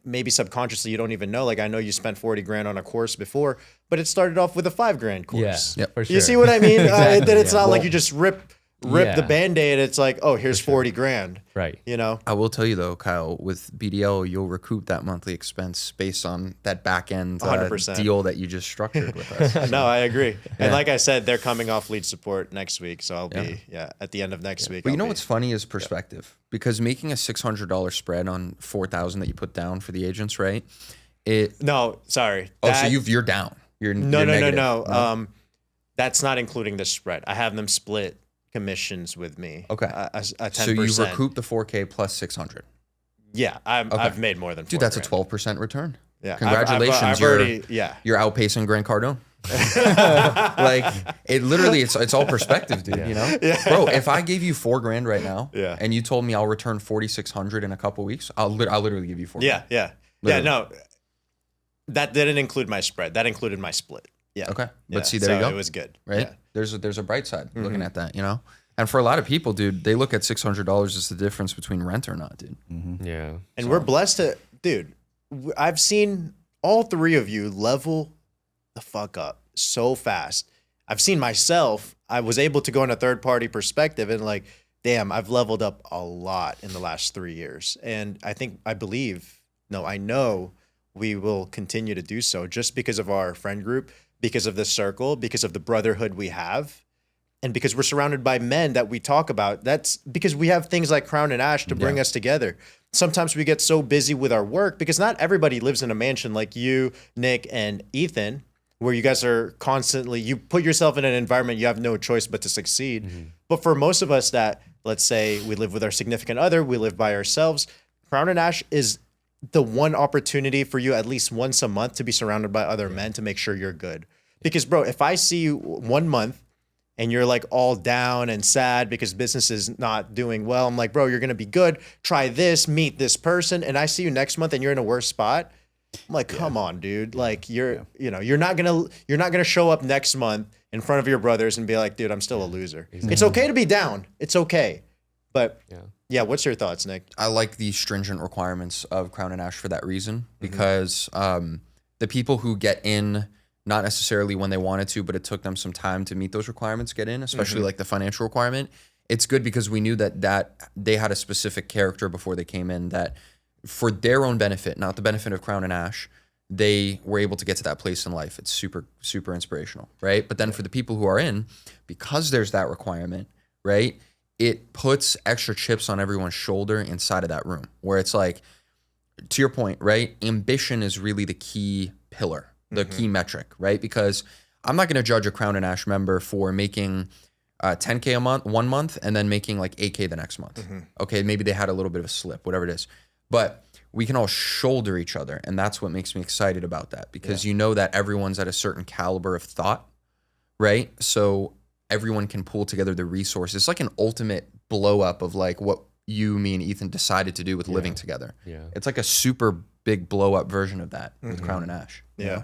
maybe subconsciously you don't even know. Like I know you spent 40 grand on a course before, but it started off with a $5 grand course. Yeah. For sure. You see what I mean? Exactly, That it's yeah. not like you just rip Yeah. the Band-Aid. It's like, oh, here's 40 grand. Right. You know? I will tell you though, Kyle, with BDL, you'll recoup that monthly expense based on that back end 100%. deal that you just structured with us. No, I agree. And like I said, they're coming off lead support next week. So I'll be, at the end of next week. But you I'll know be- what's funny is perspective, because making a $600 spread on 4,000 that you put down for the agents, right? No, sorry. So That- you're down. You're No. negative. That's not including the spread. I have them split commissions with me. Okay. A 10%. So you recoup the 4K plus 600. Yeah, I've made more than Dude, 4 that's grand. a 12% return. Yeah, Congratulations. I've you're, already, you're outpacing Grant Cardone. Like it literally, it's all perspective, dude. You know, bro. If I gave you $4 grand right now, and you told me I'll return 4,600 in a couple weeks, I'll literally give you $4 grand. Yeah. No, that didn't include my spread. That included my split. Yeah. Okay, but Yeah, see, there you so go. It was good. Right? Yeah. There's a bright side looking at that, you know. And for a lot of people, dude, they look at $600 as the difference between rent or not, dude. Yeah. And we're blessed to, dude. I've seen all 3 of you level the fuck up so fast. I've seen myself. I was able to go in a third party perspective and like, damn, I've leveled up a lot in the last 3 years. And I know we will continue to do so just because of our friend group, because of the circle, because of the brotherhood we have. And because we're surrounded by men that we talk about. That's because we have things like Crown and Ash to bring us together. Sometimes we get so busy with our work because not everybody lives in a mansion like you, Nick, and Ethan, where you guys are constantly, you put yourself in an environment you have no choice but to succeed. But for most of us that, let's say we live with our significant other, we live by ourselves, Crown and Ash is the one opportunity for you at least once a month to be surrounded by other men to make sure you're good. Because bro, if I see you 1 month and you're like all down and sad because business is not doing well, I'm like, bro, you're going to be good. Try this, meet this person. And I see you next month and you're in a worse spot. I'm like, come on, dude. Like you're not going to show up next month in front of your brothers and be like, dude, I'm still a loser. It's okay to be down. It's okay. But yeah, what's your thoughts, Nick? I like the stringent requirements of Crown and Ash for that reason, because the people who get in, not necessarily when they wanted to, but it took them some time to meet those requirements, get in, especially like the financial requirement. It's good because we knew that they had a specific character before they came in, that for their own benefit, not the benefit of Crown and Ash, they were able to get to that place in life. It's super, super inspirational, right? But then for the people who are in, because there's that requirement, right, it puts extra chips on everyone's shoulder inside of that room, where it's like, to your point, right, ambition is really the key pillar, the key metric, right? Because I'm not going to judge a Crown and Ash member for making $10K a month, 1 month, and then making like $8K the next month. Okay, maybe they had a little bit of a slip, whatever it is. But we can all shoulder each other, and that's what makes me excited about that, because you know that everyone's at a certain caliber of thought, right? So everyone can pull together the resources. It's like an ultimate blow up of like what you, me, and Ethan decided to do with living together. Yeah. It's like a super big blow up version of that with Crown and Ash. Yeah.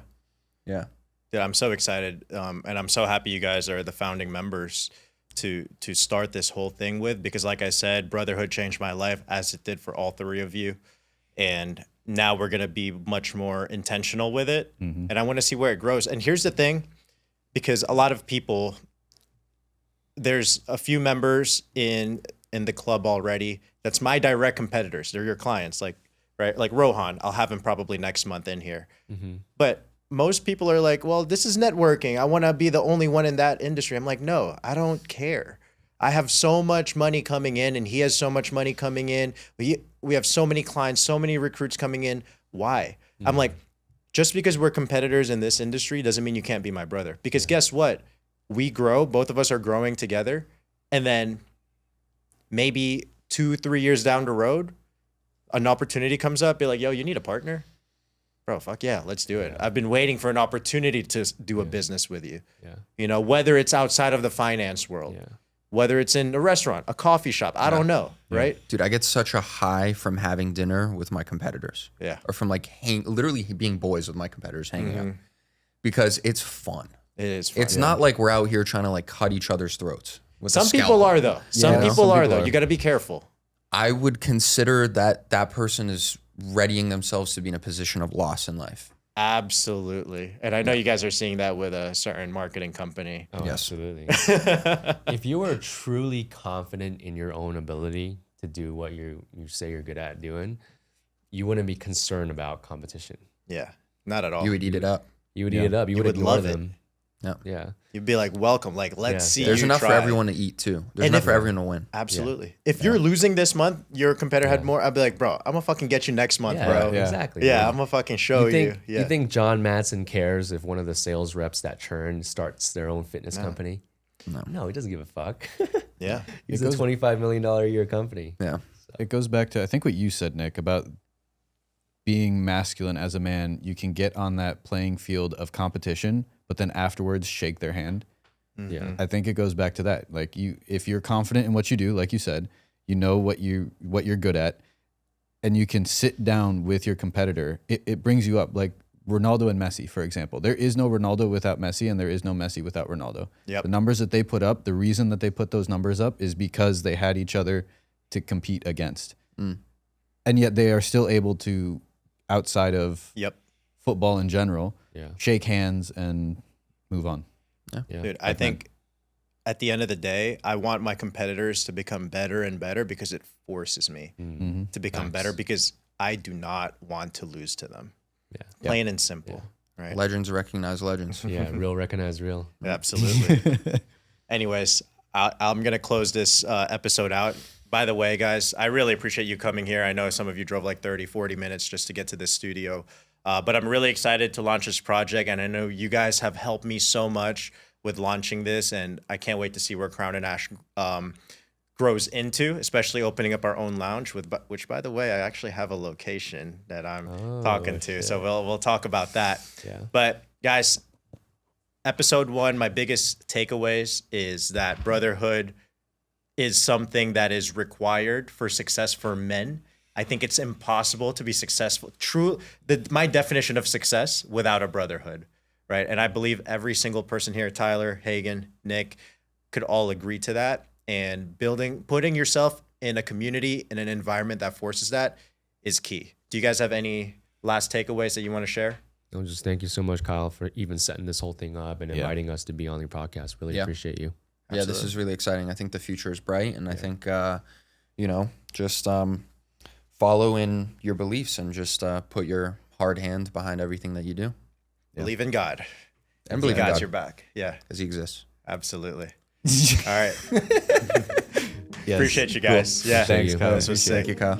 Yeah. Yeah, I'm so excited, and I'm so happy you guys are the founding members to start this whole thing with, because like I said, brotherhood changed my life as it did for all three of you, and now we're gonna be much more intentional with it, and I want to see where it grows. And here's the thing, because a lot of people, there's a few members in the club already that's my direct competitors. They're your clients, like right, like Rohan. I'll have him probably next month in here, but most people are like, well, this is networking. I want to be the only one in that industry. I'm like, no, I don't care. I have so much money coming in and he has so much money coming in. We have so many clients, so many recruits coming in. Why? I'm like, just because we're competitors in this industry doesn't mean you can't be my brother. Because guess what? We grow, both of us are growing together. And then maybe 2-3 years down the road, an opportunity comes up, be like, yo, you need a partner? Bro, fuck yeah, let's do it. I've been waiting for an opportunity to do a business with you. Yeah. You know, whether it's outside of the finance world, whether it's in a restaurant, a coffee shop, I don't know, right? Dude, I get such a high from having dinner with my competitors. Yeah. Or from like literally being boys with my competitors hanging out. Because it's fun. It is fun. It's not like we're out here trying to like cut each other's throats. With a Some people scalpel. are though. Some Yeah, people some are people though. are. You got to be careful. I would consider that person is readying themselves to be in a position of loss in life. Absolutely. And I know you guys are seeing that with a certain marketing company. Oh, Yes. absolutely. If you are truly confident in your own ability to do what you say you're good at doing, you wouldn't be concerned about competition. Yeah. Not at all. You would eat it up. You would eat it up. You would would ignore love it. them. Yeah. Yeah. You'd be like, welcome. Like, let's Yeah. see There's you enough try. for everyone to eat too. There's And enough if- for everyone to win. Absolutely. If you're losing this month, your competitor had more, I'd be like, bro, I'm going to fucking get you next month, Yeah, bro. Yeah. exactly. Yeah, bro. I'm going to fucking show you. Yeah. You think John Matson cares if one of the sales reps that churn starts their own fitness company? No, he doesn't give a fuck. Yeah. He's a $25 million a year company. Yeah. It goes back to, I think, what you said, Nick, about being masculine as a man. You can get on that playing field of competition, but then afterwards shake their hand. Yeah. I think it goes back to that. Like, if you're confident in what you do, like you said, you know what you're good at, and you can sit down with your competitor, it brings you up. Like Ronaldo and Messi, for example. There is no Ronaldo without Messi, and there is no Messi without Ronaldo. Yep. The numbers that they put up, the reason that they put those numbers up is because they had each other to compete against. And yet they are still able to, outside of Yep. football in general, Yeah. shake hands and move on. Yeah. Dude, I think at the end of the day, I want my competitors to become better and better because it forces me to become better, because I do not want to lose to them. Yeah. Plain and simple. Right. Legends recognize legends. Yeah. Real recognize real. Absolutely. Anyways, I'm going to close this episode out. By the way, guys, I really appreciate you coming here. I know some of you drove like 30, 40 minutes just to get to this studio. But I'm really excited to launch this project. And I know you guys have helped me so much with launching this. And I can't wait to see where Crown and Ash grows into, especially opening up our own lounge, which, by the way, I actually have a location that I'm talking to. So we'll talk about that. Yeah. But guys, episode 1, my biggest takeaways is that brotherhood is something that is required for success for men. I think it's impossible to be successful. My definition of success without a brotherhood, right? And I believe every single person here, Tyler, Hagen, Nick, could all agree to that. And putting yourself in a community, in an environment that forces that is key. Do you guys have any last takeaways that you want to share? I'll just thank you so much, Kyle, for even setting this whole thing up and inviting us to be on your podcast. Really appreciate you. Yeah, this is really exciting. I think the future is bright, and I think, just follow in your beliefs and just put your hard hand behind everything that you do. Believe in God. And believe in God's God, your back. Yeah, because he exists. absolutely. All right. Yes. Appreciate you guys. Yeah. Thanks, Kyle. This was sick. Thank you, Kyle.